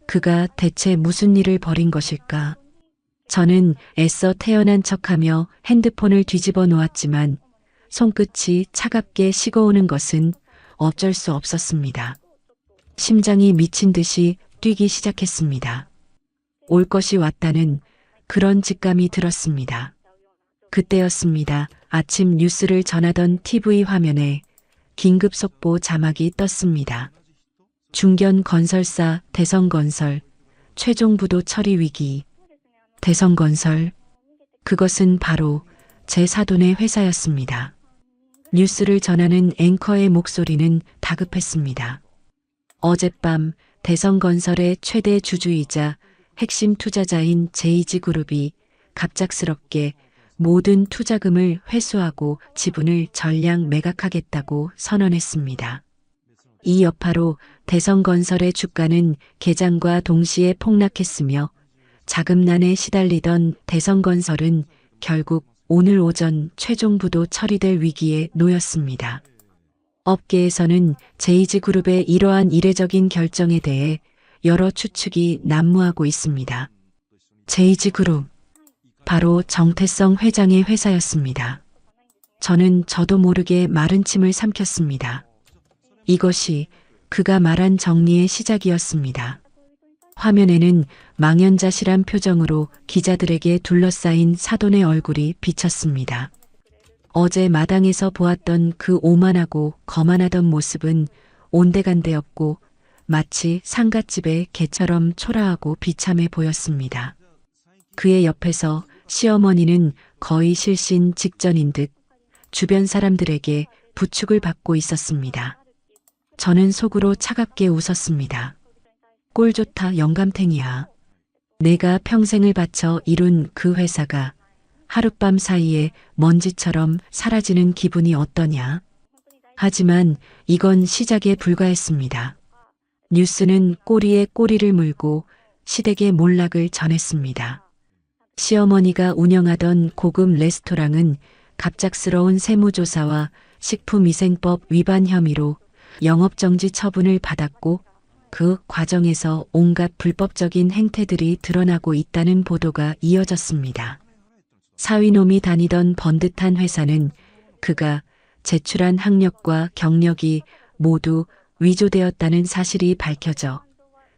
그가 대체 무슨 일을 벌인 것일까? 저는 애써 태연한 척하며 핸드폰을 뒤집어 놓았지만 손끝이 차갑게 식어오는 것은 어쩔 수 없었습니다. 심장이 미친 듯이 뛰기 시작했습니다. 올 것이 왔다는 그런 직감이 들었습니다. 그때였습니다. 아침 뉴스를 전하던 TV 화면에 긴급 속보 자막이 떴습니다. 중견 건설사 대성건설 최종 부도 처리 위기. 대성건설. 그것은 바로 제 사돈의 회사였습니다. 뉴스를 전하는 앵커의 목소리는 다급했습니다. 어젯밤 대성건설의 최대 주주이자 핵심 투자자인 JG그룹이 갑작스럽게 모든 투자금을 회수하고 지분을 전량 매각하겠다고 선언했습니다. 이 여파로 대성건설의 주가는 개장과 동시에 폭락했으며 자금난에 시달리던 대성건설은 결국 오늘 오전 최종 부도 처리될 위기에 놓였습니다. 업계에서는 JG그룹의 이러한 이례적인 결정에 대해 여러 추측이 난무하고 있습니다. JG그룹, 바로 정태성 회장의 회사였습니다. 저는 저도 모르게 마른 침을 삼켰습니다. 이것이 그가 말한 정리의 시작이었습니다. 화면에는 망연자실한 표정으로 기자들에게 둘러싸인 사돈의 얼굴이 비쳤습니다. 어제 마당에서 보았던 그 오만하고 거만하던 모습은 온데간데없고 마치 상갓집의 개처럼 초라하고 비참해 보였습니다. 그의 옆에서 시어머니는 거의 실신 직전인 듯 주변 사람들에게 부축을 받고 있었습니다. 저는 속으로 차갑게 웃었습니다. 꼴 좋다 영감탱이야. 내가 평생을 바쳐 이룬 그 회사가 하룻밤 사이에 먼지처럼 사라지는 기분이 어떠냐? 하지만 이건 시작에 불과했습니다. 뉴스는 꼬리에 꼬리를 물고 시댁의 몰락을 전했습니다. 시어머니가 운영하던 고급 레스토랑은 갑작스러운 세무조사와 식품위생법 위반 혐의로 영업정지 처분을 받았고 그 과정에서 온갖 불법적인 행태들이 드러나고 있다는 보도가 이어졌습니다. 사위놈이 다니던 번듯한 회사는 그가 제출한 학력과 경력이 모두 위조되었다는 사실이 밝혀져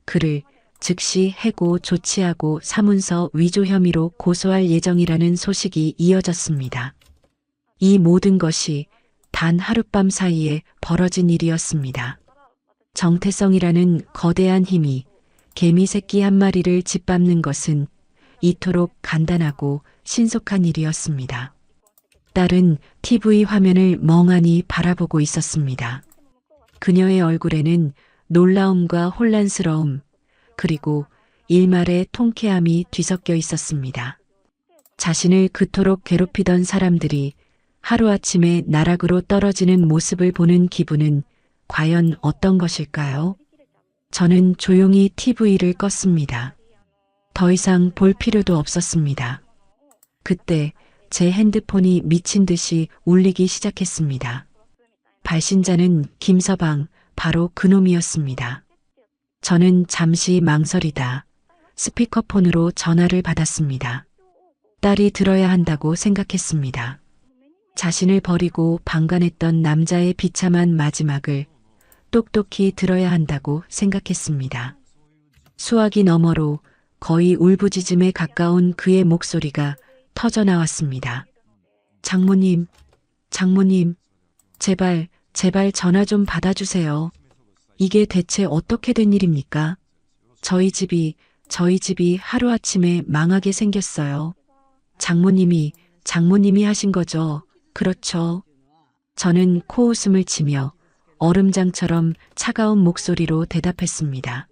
그를 즉시 해고 조치하고 사문서 위조 혐의로 고소할 예정이라는 소식이 이어졌습니다. 이 모든 것이 단 하룻밤 사이에 벌어진 일이었습니다. 정태성이라는 거대한 힘이 개미 새끼 한 마리를 짓밟는 것은 이토록 간단하고 신속한 일이었습니다. 딸은 TV 화면을 멍하니 바라보고 있었습니다. 그녀의 얼굴에는 놀라움과 혼란스러움, 그리고 일말의 통쾌함이 뒤섞여 있었습니다. 자신을 그토록 괴롭히던 사람들이 하루아침에 나락으로 떨어지는 모습을 보는 기분은 과연 어떤 것일까요? 저는 조용히 TV를 껐습니다. 더 이상 볼 필요도 없었습니다. 그때 제 핸드폰이 미친 듯이 울리기 시작했습니다. 발신자는 김서방, 바로 그놈이었습니다. 저는 잠시 망설이다 스피커폰으로 전화를 받았습니다. 딸이 들어야 한다고 생각했습니다. 자신을 버리고 방관했던 남자의 비참한 마지막을 똑똑히 들어야 한다고 생각했습니다. 수화기 너머로 거의 울부짖음에 가까운 그의 목소리가 터져 나왔습니다. 장모님, 장모님, 제발, 제발 전화 좀 받아주세요. 이게 대체 어떻게 된 일입니까? 저희 집이 하루아침에 망하게 생겼어요. 장모님이 하신 거죠? 그렇죠. 저는 코웃음을 치며 얼음장처럼 차가운 목소리로 대답했습니다.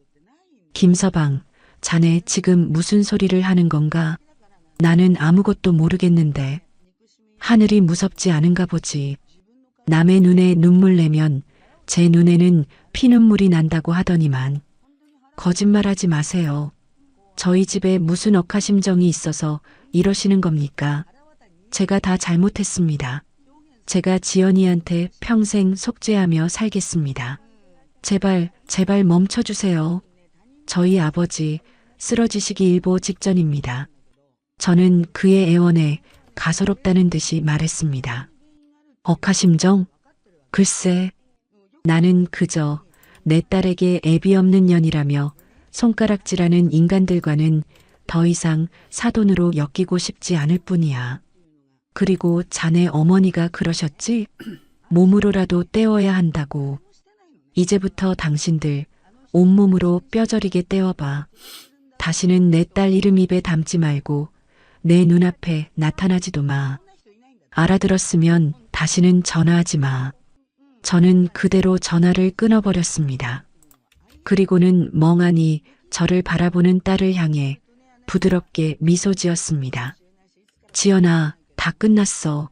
김서방, 자네 지금 무슨 소리를 하는 건가? 나는 아무것도 모르겠는데. 하늘이 무섭지 않은가 보지. 남의 눈에 눈물 내면 제 눈에는 피눈물이 난다고 하더니만. 거짓말하지 마세요. 저희 집에 무슨 억하심정이 있어서 이러시는 겁니까? 제가 다 잘못했습니다. 제가 지연이한테 평생 속죄하며 살겠습니다. 제발, 제발 멈춰주세요. 저희 아버지 쓰러지시기 일보 직전입니다. 저는 그의 애원에 가소롭다는 듯이 말했습니다. 억하심정? 글쎄, 나는 그저 내 딸에게 애비 없는 년이라며 손가락질하는 인간들과는 더 이상 사돈으로 엮이고 싶지 않을 뿐이야. 그리고 자네 어머니가 그러셨지? 몸으로라도 떼어야 한다고. 이제부터 당신들 온몸으로 뼈저리게 떼어봐. 다시는 내 딸 이름 입에 담지 말고 내 눈앞에 나타나지도 마. 알아들었으면 다시는 전화하지 마. 저는 그대로 전화를 끊어버렸습니다. 그리고는 멍하니 저를 바라보는 딸을 향해 부드럽게 미소 지었습니다. 지연아, 다 끝났어.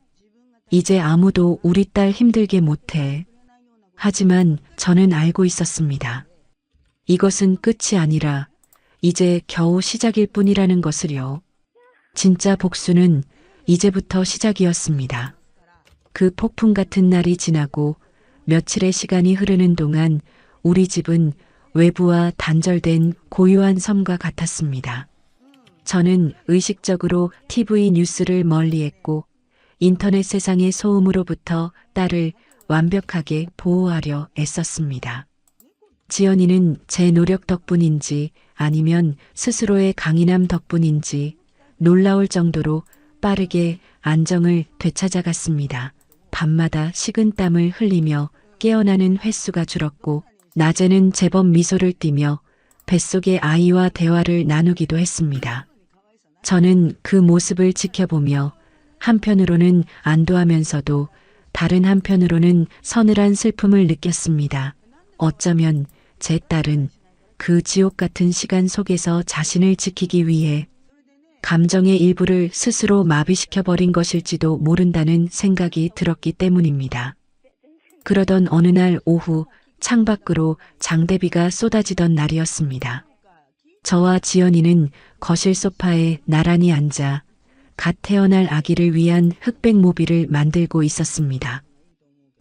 이제 아무도 우리 딸 힘들게 못해. 하지만 저는 알고 있었습니다. 이것은 끝이 아니라 이제 겨우 시작일 뿐이라는 것을요. 진짜 복수는 이제부터 시작이었습니다. 그 폭풍 같은 날이 지나고 며칠의 시간이 흐르는 동안 우리 집은 외부와 단절된 고요한 섬과 같았습니다. 저는 의식적으로 TV 뉴스를 멀리했고 인터넷 세상의 소음으로부터 딸을 완벽하게 보호하려 애썼습니다. 지연이는 제 노력 덕분인지 아니면 스스로의 강인함 덕분인지 놀라울 정도로 빠르게 안정을 되찾아갔습니다. 밤마다 식은땀을 흘리며 깨어나는 횟수가 줄었고 낮에는 제법 미소를 띠며 뱃속의 아이와 대화를 나누기도 했습니다. 저는 그 모습을 지켜보며 한편으로는 안도하면서도 다른 한편으로는 서늘한 슬픔을 느꼈습니다. 어쩌면 제 딸은 그 지옥 같은 시간 속에서 자신을 지키기 위해 감정의 일부를 스스로 마비시켜버린 것일지도 모른다는 생각이 들었기 때문입니다. 그러던 어느 날 오후 창밖으로 장대비가 쏟아지던 날이었습니다. 저와 지연이는 거실 소파에 나란히 앉아 갓 태어날 아기를 위한 흑백 모비를 만들고 있었습니다.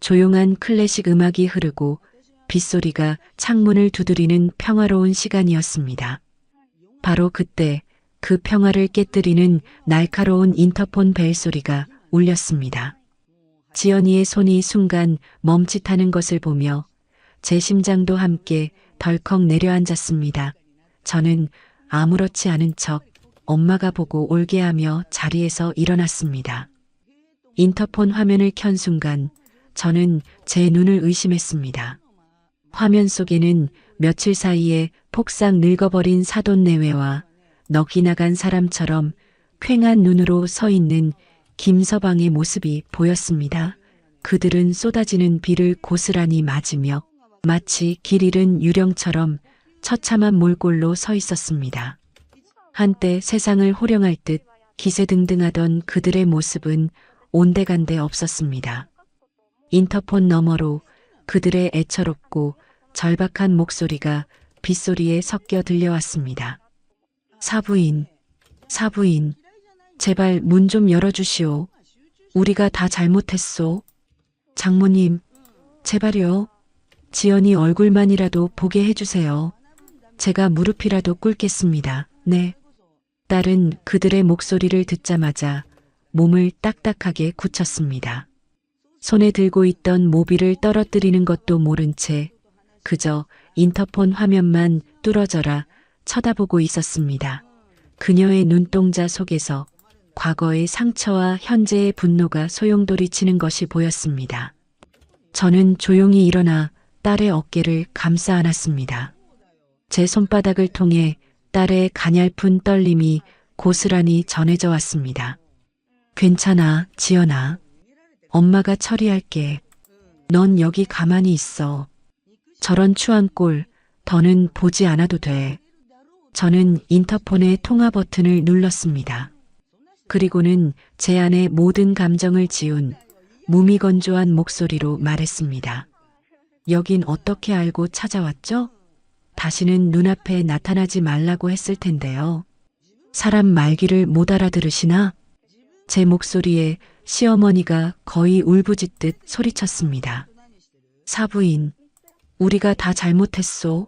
조용한 클래식 음악이 흐르고 빗소리가 창문을 두드리는 평화로운 시간이었습니다. 바로 그때 그 평화를 깨뜨리는 날카로운 인터폰 벨 소리가 울렸습니다. 지연이의 손이 순간 멈칫하는 것을 보며 제 심장도 함께 덜컥 내려앉았습니다. 저는 아무렇지 않은 척 엄마가 보고 올게 하며 자리에서 일어났습니다. 인터폰 화면을 켠 순간 저는 제 눈을 의심했습니다. 화면 속에는 며칠 사이에 폭삭 늙어버린 사돈 내외와 넋이 나간 사람처럼 퀭한 눈으로 서 있는 김서방의 모습이 보였습니다. 그들은 쏟아지는 비를 고스란히 맞으며 마치 길 잃은 유령처럼 처참한 몰골로 서 있었습니다. 한때 세상을 호령할 듯 기세등등하던 그들의 모습은 온데간데 없었습니다. 인터폰 너머로 그들의 애처롭고 절박한 목소리가 빗소리에 섞여 들려왔습니다. 사부인, 제발 문 좀 열어주시오. 우리가 다 잘못했소. 장모님, 제발요. 지연이 얼굴만이라도 보게 해주세요. 제가 무릎이라도 꿇겠습니다. 네. 딸은 그들의 목소리를 듣자마자 몸을 딱딱하게 굳혔습니다. 손에 들고 있던 모비를 떨어뜨리는 것도 모른 채 그저 인터폰 화면만 뚫어져라 쳐다보고 있었습니다. 그녀의 눈동자 속에서 과거의 상처와 현재의 분노가 소용돌이치는 것이 보였습니다. 저는 조용히 일어나 딸의 어깨를 감싸 안았습니다. 제 손바닥을 통해 딸의 가냘픈 떨림이 고스란히 전해져 왔습니다. 괜찮아, 지연아. 엄마가 처리할게. 넌 여기 가만히 있어. 저런 추한 꼴 더는 보지 않아도 돼. 저는 인터폰의 통화 버튼을 눌렀습니다. 그리고는 제 안의 모든 감정을 지운 무미건조한 목소리로 말했습니다. 여긴 어떻게 알고 찾아왔죠? 다시는 눈앞에 나타나지 말라고 했을 텐데요. 사람 말귀를 못 알아들으시나? 제 목소리에 시어머니가 거의 울부짖듯 소리쳤습니다. 사부인, 우리가 다 잘못했소.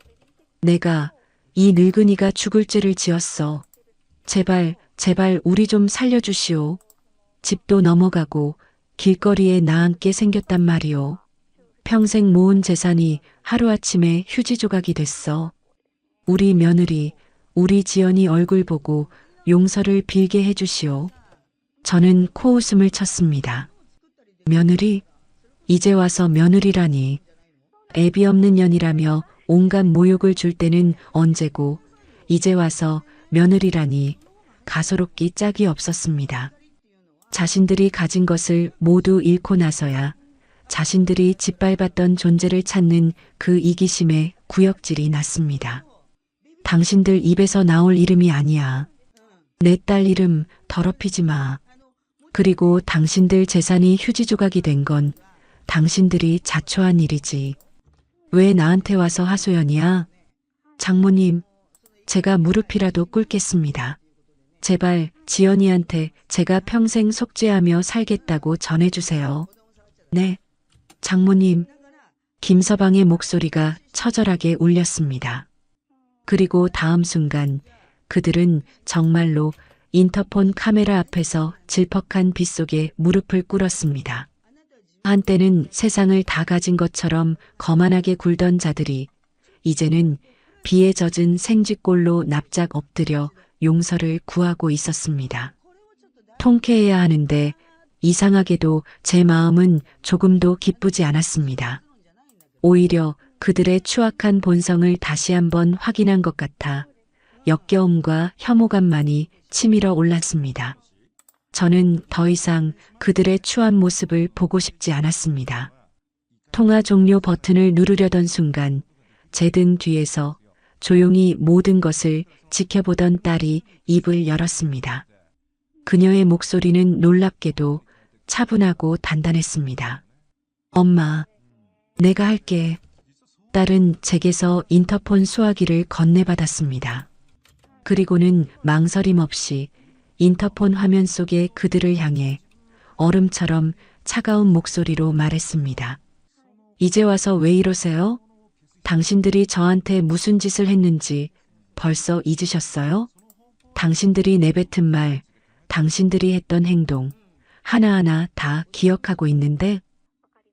내가 이 늙은이가 죽을 죄를 지었어. 제발, 제발 우리 좀 살려주시오. 집도 넘어가고 길거리에 나앉게 생겼단 말이오. 평생 모은 재산이 하루아침에 휴지 조각이 됐어. 우리 며느리, 우리 지연이 얼굴 보고 용서를 빌게 해주시오. 저는 코웃음을 쳤습니다. 며느리? 이제 와서 며느리라니. 애비 없는 년이라며 온갖 모욕을 줄 때는 언제고 이제 와서 며느리라니 가소롭기 짝이 없었습니다. 자신들이 가진 것을 모두 잃고 나서야 자신들이 짓밟았던 존재를 찾는 그 이기심에 구역질이 났습니다. 당신들 입에서 나올 이름이 아니야. 내 딸 이름 더럽히지 마. 그리고 당신들 재산이 휴지 조각이 된 건 당신들이 자초한 일이지. 왜 나한테 와서 하소연이야? 장모님, 제가 무릎이라도 꿇겠습니다. 제발 지연이한테 제가 평생 속죄하며 살겠다고 전해주세요. 네, 장모님. 김서방의 목소리가 처절하게 울렸습니다. 그리고 다음 순간 그들은 정말로 인터폰 카메라 앞에서 질퍽한 빗속에 무릎을 꿇었습니다. 한때는 세상을 다 가진 것처럼 거만하게 굴던 자들이 이제는 비에 젖은 생쥐꼴로 납작 엎드려 용서를 구하고 있었습니다. 통쾌해야 하는데 이상하게도 제 마음은 조금도 기쁘지 않았습니다. 오히려 그들의 추악한 본성을 다시 한번 확인한 것 같아 역겨움과 혐오감만이 치밀어 올랐습니다. 저는 더 이상 그들의 추한 모습을 보고 싶지 않았습니다. 통화 종료 버튼을 누르려던 순간 제 등 뒤에서 조용히 모든 것을 지켜보던 딸이 입을 열었습니다. 그녀의 목소리는 놀랍게도 차분하고 단단했습니다. 엄마, 내가 할게. 딸은 제게서 인터폰 수화기를 건네받았습니다. 그리고는 망설임 없이 인터폰 화면 속의 그들을 향해 얼음처럼 차가운 목소리로 말했습니다. 이제 와서 왜 이러세요? 당신들이 저한테 무슨 짓을 했는지 벌써 잊으셨어요? 당신들이 내뱉은 말, 당신들이 했던 행동, 하나하나 다 기억하고 있는데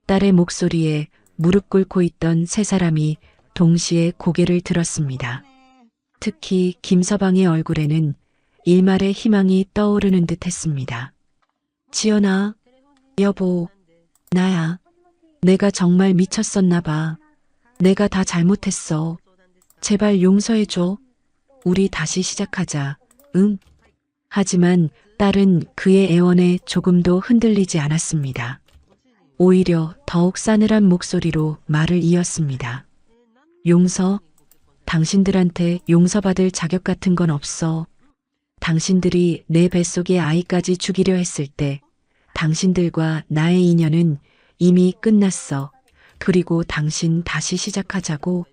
딸의 목소리에 무릎 꿇고 있던 세 사람이 동시에 고개를 들었습니다. 특히 김서방의 얼굴에는 일말의 희망이 떠오르는 듯 했습니다. 지연아, 여보, 나야. 내가 정말 미쳤었나 봐. 내가 다 잘못했어. 제발 용서해줘. 우리 다시 시작하자. 응? 하지만 딸은 그의 애원에 조금도 흔들리지 않았습니다. 오히려 더욱 싸늘한 목소리로 말을 이었습니다. 용서? 당신들한테 용서받을 자격 같은 건 없어. 당신들이 내 뱃속의 아이까지 죽이려 했을 때 당신들과 나의 인연은 이미 끝났어. 그리고 당신 다시 시작하자고.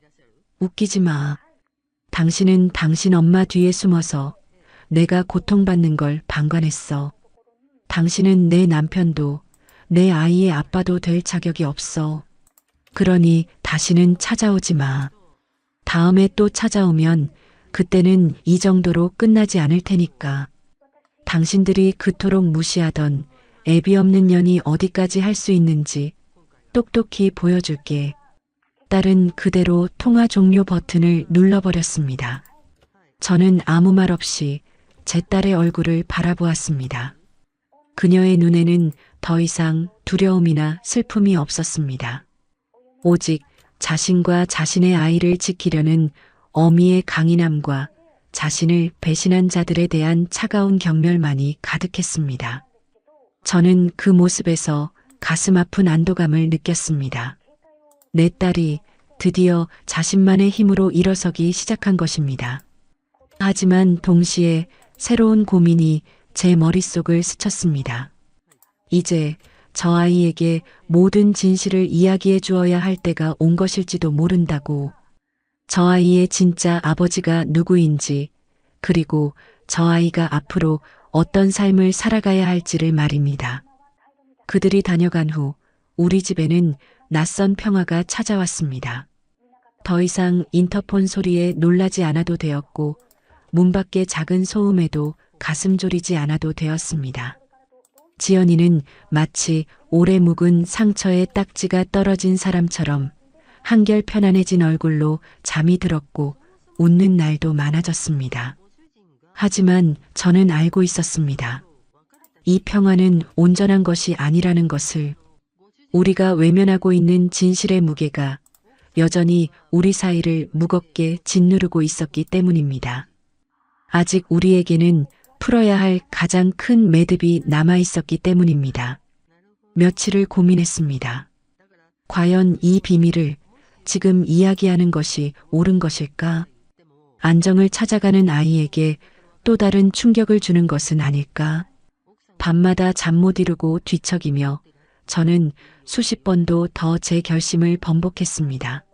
웃기지 마. 당신은 당신 엄마 뒤에 숨어서 내가 고통받는 걸 방관했어. 당신은 내 남편도 내 아이의 아빠도 될 자격이 없어. 그러니 다시는 찾아오지 마. 다음에 또 찾아오면 그때는 이 정도로 끝나지 않을 테니까. 당신들이 그토록 무시하던 애비 없는 년이 어디까지 할 수 있는지 똑똑히 보여줄게. 딸은 그대로 통화 종료 버튼을 눌러버렸습니다. 저는 아무 말 없이 제 딸의 얼굴을 바라보았습니다. 그녀의 눈에는 더 이상 두려움이나 슬픔이 없었습니다. 오직 자신과 자신의 아이를 지키려는 어미의 강인함과 자신을 배신한 자들에 대한 차가운 경멸만이 가득했습니다. 저는 그 모습에서 가슴 아픈 안도감을 느꼈습니다. 내 딸이 드디어 자신만의 힘으로 일어서기 시작한 것입니다. 하지만 동시에 새로운 고민이 제 머릿속을 스쳤습니다. 이제 저 아이에게 모든 진실을 이야기해 주어야 할 때가 온 것일지도 모른다고, 저 아이의 진짜 아버지가 누구인지, 그리고 저 아이가 앞으로 어떤 삶을 살아가야 할지를 말입니다. 그들이 다녀간 후 우리 집에는 낯선 평화가 찾아왔습니다. 더 이상 인터폰 소리에 놀라지 않아도 되었고, 문 밖의 작은 소음에도 가슴 졸이지 않아도 되었습니다. 지연이는 마치 오래 묵은 상처에 딱지가 떨어진 사람처럼 한결 편안해진 얼굴로 잠이 들었고 웃는 날도 많아졌습니다. 하지만 저는 알고 있었습니다. 이 평화는 온전한 것이 아니라는 것을, 우리가 외면하고 있는 진실의 무게가 여전히 우리 사이를 무겁게 짓누르고 있었기 때문입니다. 아직 우리에게는 풀어야 할 가장 큰 매듭이 남아 있었기 때문입니다. 며칠을 고민했습니다. 과연 이 비밀을 지금 이야기하는 것이 옳은 것일까? 안정을 찾아가는 아이에게 또 다른 충격을 주는 것은 아닐까? 밤마다 잠 못 이루고 뒤척이며 저는 수십 번도 더 제 결심을 번복했습니다.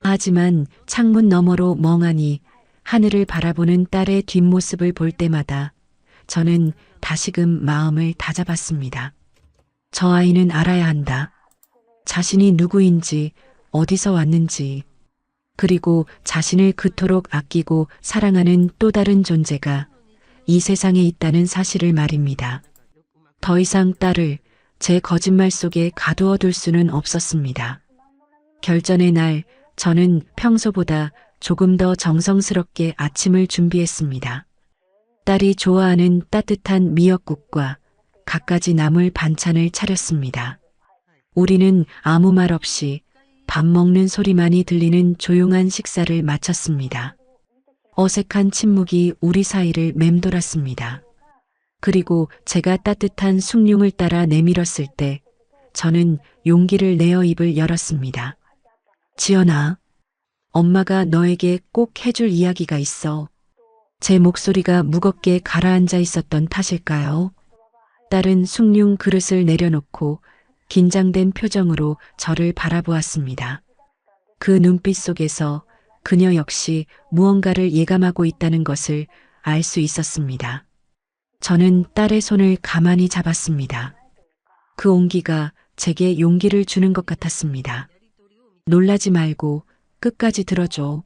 하지만 창문 너머로 멍하니 하늘을 바라보는 딸의 뒷모습을 볼 때마다 저는 다시금 마음을 다잡았습니다. 저 아이는 알아야 한다. 자신이 누구인지, 어디서 왔는지, 그리고 자신을 그토록 아끼고 사랑하는 또 다른 존재가 이 세상에 있다는 사실을 말입니다. 더 이상 딸을 제 거짓말 속에 가두어 둘 수는 없었습니다. 결전의 날, 저는 평소보다 조금 더 정성스럽게 아침을 준비했습니다. 딸이 좋아하는 따뜻한 미역국과 갖가지 나물 반찬을 차렸습니다. 우리는 아무 말 없이 밥 먹는 소리만이 들리는 조용한 식사를 마쳤습니다. 어색한 침묵이 우리 사이를 맴돌았습니다. 그리고 제가 따뜻한 숭늉을 따라 내밀었을 때 저는 용기를 내어 입을 열었습니다. 지연아, 엄마가 너에게 꼭 해줄 이야기가 있어. 제 목소리가 무겁게 가라앉아 있었던 탓일까요? 딸은 숭늉 그릇을 내려놓고 긴장된 표정으로 저를 바라보았습니다. 그 눈빛 속에서 그녀 역시 무언가를 예감하고 있다는 것을 알 수 있었습니다. 저는 딸의 손을 가만히 잡았습니다. 그 온기가 제게 용기를 주는 것 같았습니다. 놀라지 말고 끝까지 들어줘.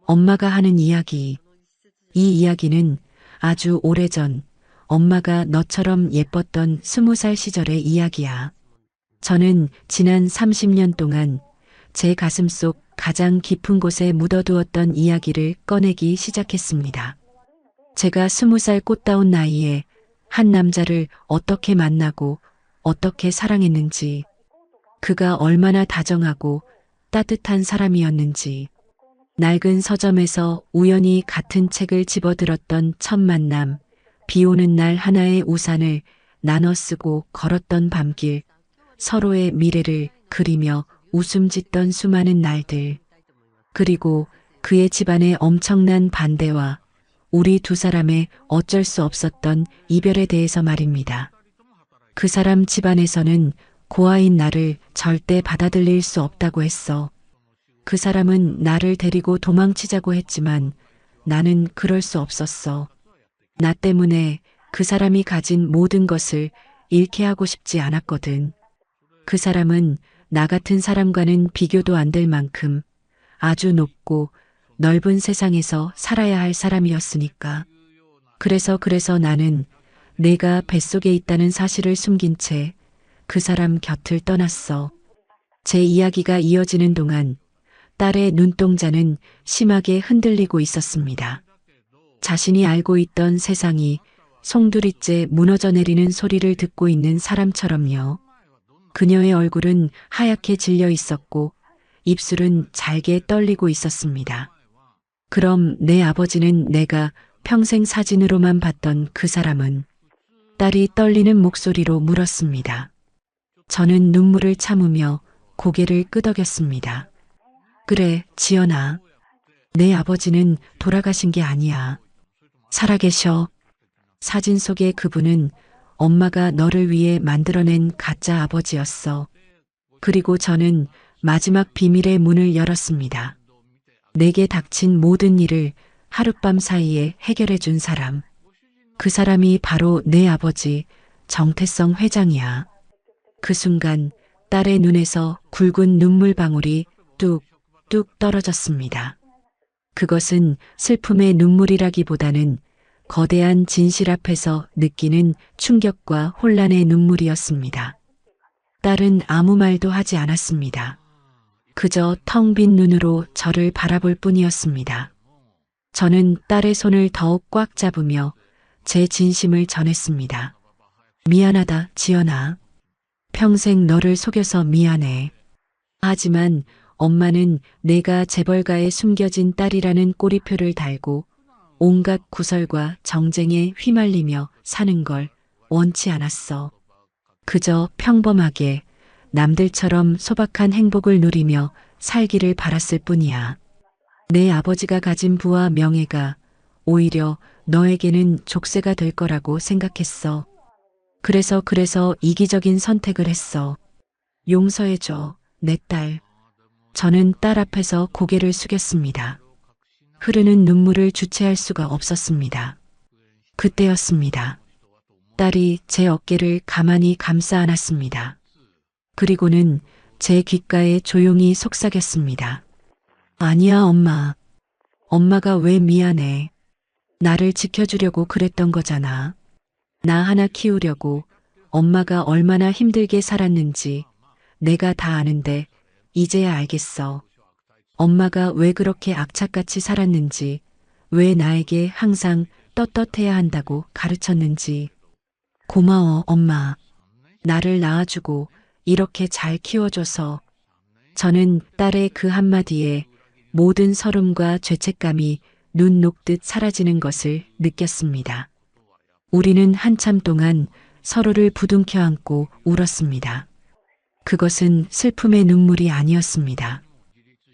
엄마가 하는 이야기. 이 이야기는 아주 오래전 엄마가 너처럼 예뻤던 20살 시절의 이야기야. 저는 지난 30년 동안 제 가슴 속 가장 깊은 곳에 묻어두었던 이야기를 꺼내기 시작했습니다. 제가 20살 꽃다운 나이에 한 남자를 어떻게 만나고 어떻게 사랑했는지, 그가 얼마나 다정하고 따뜻한 사람이었는지, 낡은 서점에서 우연히 같은 책을 집어들었던 첫 만남, 비 오는 날 하나의 우산을 나눠 쓰고 걸었던 밤길, 서로의 미래를 그리며 웃음 짓던 수많은 날들, 그리고 그의 집안의 엄청난 반대와 우리 두 사람의 어쩔 수 없었던 이별에 대해서 말입니다. 그 사람 집안에서는 고아인 나를 절대 받아들일 수 없다고 했어. 그 사람은 나를 데리고 도망치자고 했지만 나는 그럴 수 없었어. 나 때문에 그 사람이 가진 모든 것을 잃게 하고 싶지 않았거든. 그 사람은 나 같은 사람과는 비교도 안 될 만큼 아주 높고 넓은 세상에서 살아야 할 사람이었으니까. 그래서 나는 내가 뱃속에 있다는 사실을 숨긴 채 그 사람 곁을 떠났어. 제 이야기가 이어지는 동안 딸의 눈동자는 심하게 흔들리고 있었습니다. 자신이 알고 있던 세상이 송두리째 무너져 내리는 소리를 듣고 있는 사람처럼요. 그녀의 얼굴은 하얗게 질려 있었고 입술은 잘게 떨리고 있었습니다. 그럼 내 아버지는 내가 평생 사진으로만 봤던 그 사람은? 딸이 떨리는 목소리로 물었습니다. 저는 눈물을 참으며 고개를 끄덕였습니다. 그래, 지연아. 내 아버지는 돌아가신 게 아니야. 살아계셔. 사진 속의 그분은 엄마가 너를 위해 만들어낸 가짜 아버지였어. 그리고 저는 마지막 비밀의 문을 열었습니다. 내게 닥친 모든 일을 하룻밤 사이에 해결해 준 사람. 그 사람이 바로 내 아버지 정태성 회장이야. 그 순간 딸의 눈에서 굵은 눈물방울이 뚝뚝 떨어졌습니다. 그것은 슬픔의 눈물이라기보다는 거대한 진실 앞에서 느끼는 충격과 혼란의 눈물이었습니다. 딸은 아무 말도 하지 않았습니다. 그저 텅 빈 눈으로 저를 바라볼 뿐이었습니다. 저는 딸의 손을 더욱 꽉 잡으며 제 진심을 전했습니다. 미안하다, 지연아. 평생 너를 속여서 미안해. 하지만 엄마는 내가 재벌가에 숨겨진 딸이라는 꼬리표를 달고 온갖 구설과 정쟁에 휘말리며 사는 걸 원치 않았어. 그저 평범하게 남들처럼 소박한 행복을 누리며 살기를 바랐을 뿐이야. 내 아버지가 가진 부와 명예가 오히려 너에게는 족쇄가 될 거라고 생각했어. 그래서 이기적인 선택을 했어. 용서해줘, 내 딸. 저는 딸 앞에서 고개를 숙였습니다. 흐르는 눈물을 주체할 수가 없었습니다. 그때였습니다. 딸이 제 어깨를 가만히 감싸 안았습니다. 그리고는 제 귓가에 조용히 속삭였습니다. 아니야, 엄마. 엄마가 왜 미안해. 나를 지켜주려고 그랬던 거잖아. 나 하나 키우려고 엄마가 얼마나 힘들게 살았는지 내가 다 아는데 이제야 알겠어. 엄마가 왜 그렇게 악착같이 살았는지, 왜 나에게 항상 떳떳해야 한다고 가르쳤는지. 고마워, 엄마. 나를 낳아주고 이렇게 잘 키워줘서. 저는 딸의 그 한마디에 모든 서름과 죄책감이 눈 녹듯 사라지는 것을 느꼈습니다. 우리는 한참 동안 서로를 부둥켜 안고 울었습니다. 그것은 슬픔의 눈물이 아니었습니다.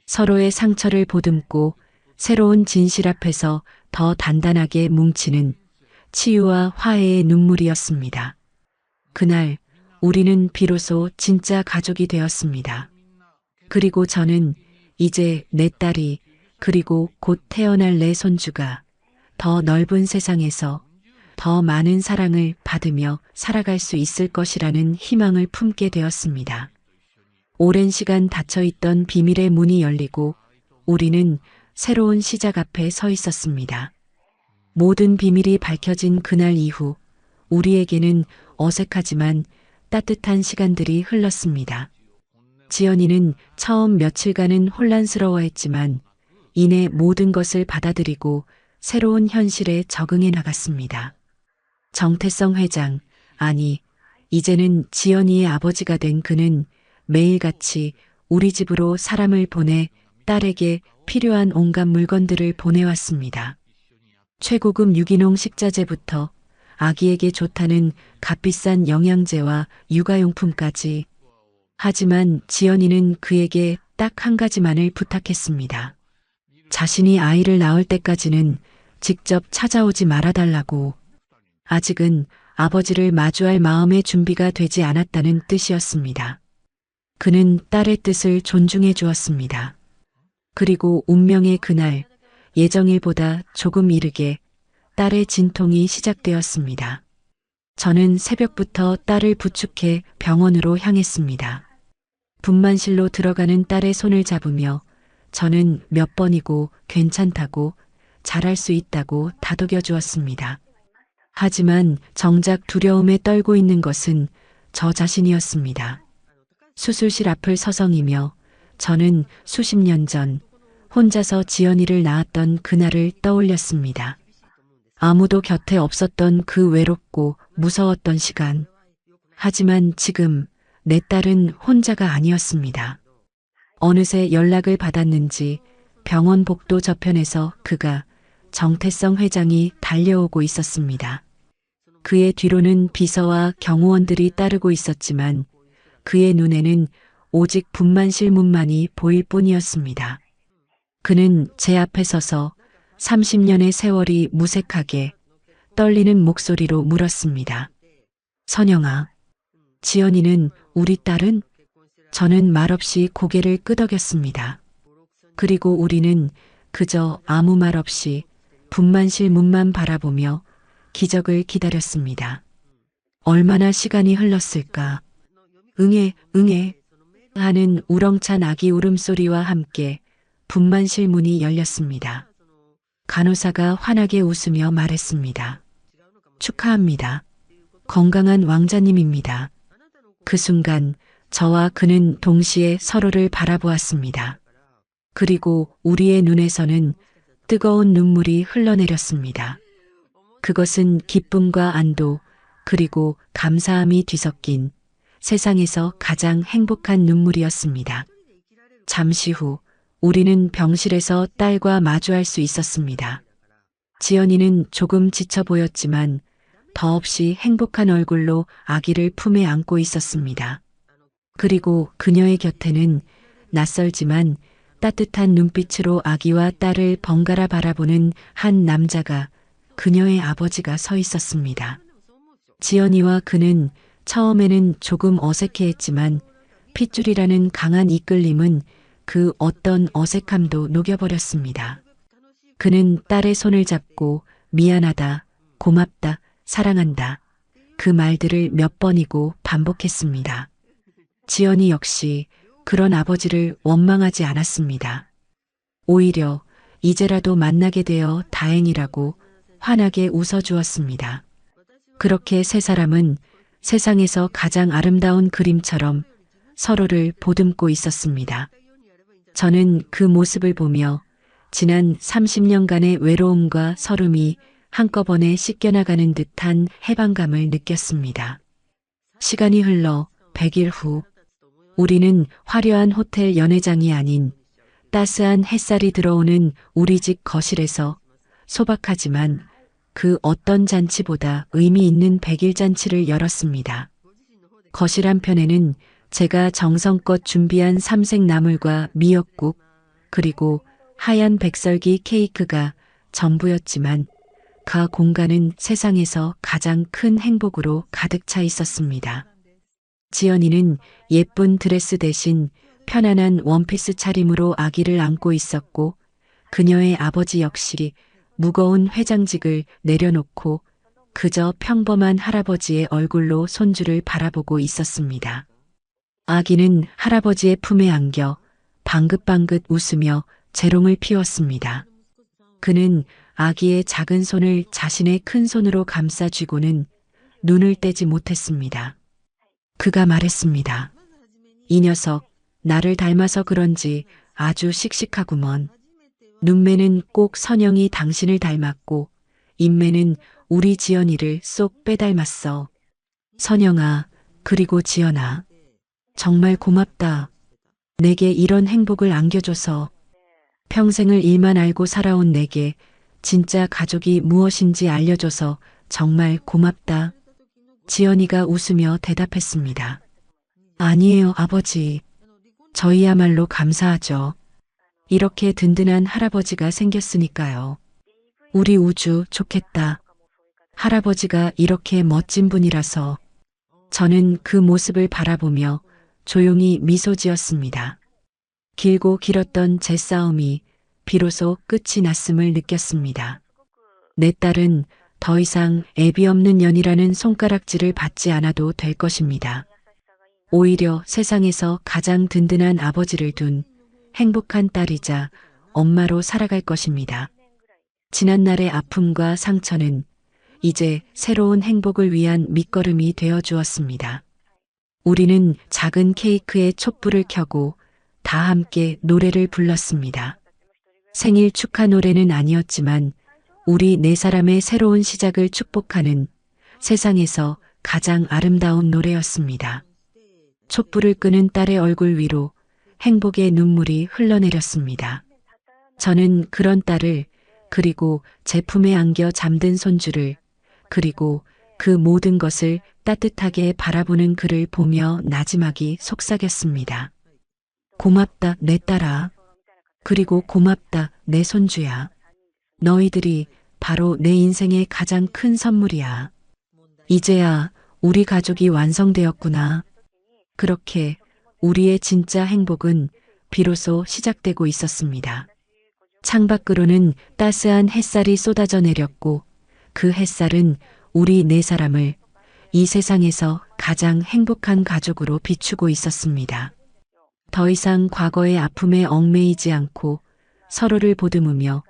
서로의 상처를 보듬고 새로운 진실 앞에서 더 단단하게 뭉치는 치유와 화해의 눈물이었습니다. 그날 우리는 비로소 진짜 가족이 되었습니다. 그리고 저는 이제 내 딸이 그리고 곧 태어날 내 손주가 더 넓은 세상에서 더 많은 사랑을 받으며 살아갈 수 있을 것이라는 희망을 품게 되었습니다. 오랜 시간 닫혀있던 비밀의 문이 열리고 우리는 새로운 시작 앞에 서 있었습니다. 모든 비밀이 밝혀진 그날 이후 우리에게는 어색하지만 따뜻한 시간들이 흘렀습니다. 지연이는 처음 며칠간은 혼란스러워했지만 이내 모든 것을 받아들이고 새로운 현실에 적응해 나갔습니다. 정태성 회장, 아니, 이제는 지연이의 아버지가 된 그는 매일같이 우리 집으로 사람을 보내 딸에게 필요한 온갖 물건들을 보내왔습니다. 최고급 유기농 식자재부터 아기에게 좋다는 값비싼 영양제와 육아용품까지. 하지만 지연이는 그에게 딱 한 가지만을 부탁했습니다. 자신이 아이를 낳을 때까지는 직접 찾아오지 말아달라고. 아직은 아버지를 마주할 마음의 준비가 되지 않았다는 뜻이었습니다. 그는 딸의 뜻을 존중해 주었습니다. 그리고 운명의 그날, 예정일보다 조금 이르게 딸의 진통이 시작되었습니다. 저는 새벽부터 딸을 부축해 병원으로 향했습니다. 분만실로 들어가는 딸의 손을 잡으며 저는 몇 번이고 괜찮다고 잘할 수 있다고 다독여 주었습니다. 하지만 정작 두려움에 떨고 있는 것은 저 자신이었습니다. 수술실 앞을 서성이며 저는 수십 년 전 혼자서 지연이를 낳았던 그날을 떠올렸습니다. 아무도 곁에 없었던 그 외롭고 무서웠던 시간. 하지만 지금 내 딸은 혼자가 아니었습니다. 어느새 연락을 받았는지 병원 복도 저편에서 그가 정태성 회장이 달려오고 있었습니다. 그의 뒤로는 비서와 경호원들이 따르고 있었지만 그의 눈에는 오직 분만실문만이 보일 뿐이었습니다. 그는 제 앞에 서서 30년의 세월이 무색하게 떨리는 목소리로 물었습니다. 선영아, 지연이는 우리 딸은? 저는 말없이 고개를 끄덕였습니다. 그리고 우리는 그저 아무 말 없이 분만실 문만 바라보며 기적을 기다렸습니다. 얼마나 시간이 흘렀을까? 응애, 응애 하는 우렁찬 아기 울음소리와 함께 분만실 문이 열렸습니다. 간호사가 환하게 웃으며 말했습니다. 축하합니다. 건강한 왕자님입니다. 그 순간 저와 그는 동시에 서로를 바라보았습니다. 그리고 우리의 눈에서는 뜨거운 눈물이 흘러내렸습니다. 그것은 기쁨과 안도 그리고 감사함이 뒤섞인 세상에서 가장 행복한 눈물이었습니다. 잠시 후 우리는 병실에서 딸과 마주할 수 있었습니다. 지연이는 조금 지쳐 보였지만 더없이 행복한 얼굴로 아기를 품에 안고 있었습니다. 그리고 그녀의 곁에는 낯설지만 따뜻한 눈빛으로 아기와 딸을 번갈아 바라보는 한 남자가 그녀의 아버지가 서 있었습니다. 지연이와 그는 처음에는 조금 어색해했지만 핏줄이라는 강한 이끌림은 그 어떤 어색함도 녹여버렸습니다. 그는 딸의 손을 잡고 미안하다, 고맙다, 사랑한다. 그 말들을 몇 번이고 반복했습니다. 지연이 역시 그런 아버지를 원망하지 않았습니다. 오히려 이제라도 만나게 되어 다행이라고 환하게 웃어주었습니다. 그렇게 세 사람은 세상에서 가장 아름다운 그림처럼 서로를 보듬고 있었습니다. 저는 그 모습을 보며 지난 30년간의 외로움과 서름이 한꺼번에 씻겨나가는 듯한 해방감을 느꼈습니다. 시간이 흘러 100일 후 우리는 화려한 호텔 연회장이 아닌 따스한 햇살이 들어오는 우리 집 거실에서 소박하지만 그 어떤 잔치보다 의미 있는 100일 잔치를 열었습니다. 거실 한편에는 제가 정성껏 준비한 삼색 나물과 미역국 그리고 하얀 백설기 케이크가 전부였지만 그 공간은 세상에서 가장 큰 행복으로 가득 차 있었습니다. 지연이는 예쁜 드레스 대신 편안한 원피스 차림으로 아기를 안고 있었고 그녀의 아버지 역시 무거운 회장직을 내려놓고 그저 평범한 할아버지의 얼굴로 손주를 바라보고 있었습니다. 아기는 할아버지의 품에 안겨 방긋방긋 웃으며 재롱을 피웠습니다. 그는 아기의 작은 손을 자신의 큰 손으로 감싸 쥐고는 눈을 떼지 못했습니다. 그가 말했습니다. 이 녀석, 나를 닮아서 그런지 아주 씩씩하구먼. 눈매는 꼭 선영이 당신을 닮았고 인매는 우리 지연이를 쏙 빼닮았어. 선영아, 그리고 지연아. 정말 고맙다. 내게 이런 행복을 안겨줘서. 평생을 일만 알고 살아온 내게 진짜 가족이 무엇인지 알려줘서 정말 고맙다. 지연이가 웃으며 대답했습니다. 아니에요, 아버지. 저희야말로 감사하죠. 이렇게 든든한 할아버지가 생겼으니까요. 우리 우주 좋겠다. 할아버지가 이렇게 멋진 분이라서. 저는 그 모습을 바라보며 조용히 미소 지었습니다. 길고 길었던 제 싸움이 비로소 끝이 났음을 느꼈습니다. 내 딸은 더 이상 애비 없는 년이라는 손가락질을 받지 않아도 될 것입니다. 오히려 세상에서 가장 든든한 아버지를 둔 행복한 딸이자 엄마로 살아갈 것입니다. 지난날의 아픔과 상처는 이제 새로운 행복을 위한 밑거름이 되어 주었습니다. 우리는 작은 케이크에 촛불을 켜고 다 함께 노래를 불렀습니다. 생일 축하 노래는 아니었지만 우리 네 사람의 새로운 시작을 축복하는 세상에서 가장 아름다운 노래였습니다. 촛불을 끄는 딸의 얼굴 위로 행복의 눈물이 흘러내렸습니다. 저는 그런 딸을, 그리고 제품에 안겨 잠든 손주를, 그리고 그 모든 것을 따뜻하게 바라보는 그를 보며 나지막이 속삭였습니다. 고맙다, 내 딸아. 그리고 고맙다, 내 손주야. 너희들이 바로 내 인생의 가장 큰 선물이야. 이제야 우리 가족이 완성되었구나. 그렇게 우리의 진짜 행복은 비로소 시작되고 있었습니다. 창밖으로는 따스한 햇살이 쏟아져 내렸고 그 햇살은 우리 네 사람을 이 세상에서 가장 행복한 가족으로 비추고 있었습니다. 더 이상 과거의 아픔에 얽매이지 않고 서로를 보듬으며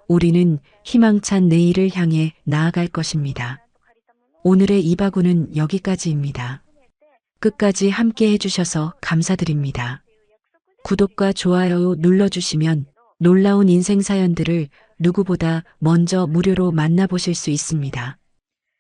우리는 희망찬 내일을 향해 나아갈 것입니다. 오늘의 이바구는 여기까지입니다. 끝까지 함께 해주셔서 감사드립니다. 구독과 좋아요 눌러주시면 놀라운 인생 사연들을 누구보다 먼저 무료로 만나보실 수 있습니다.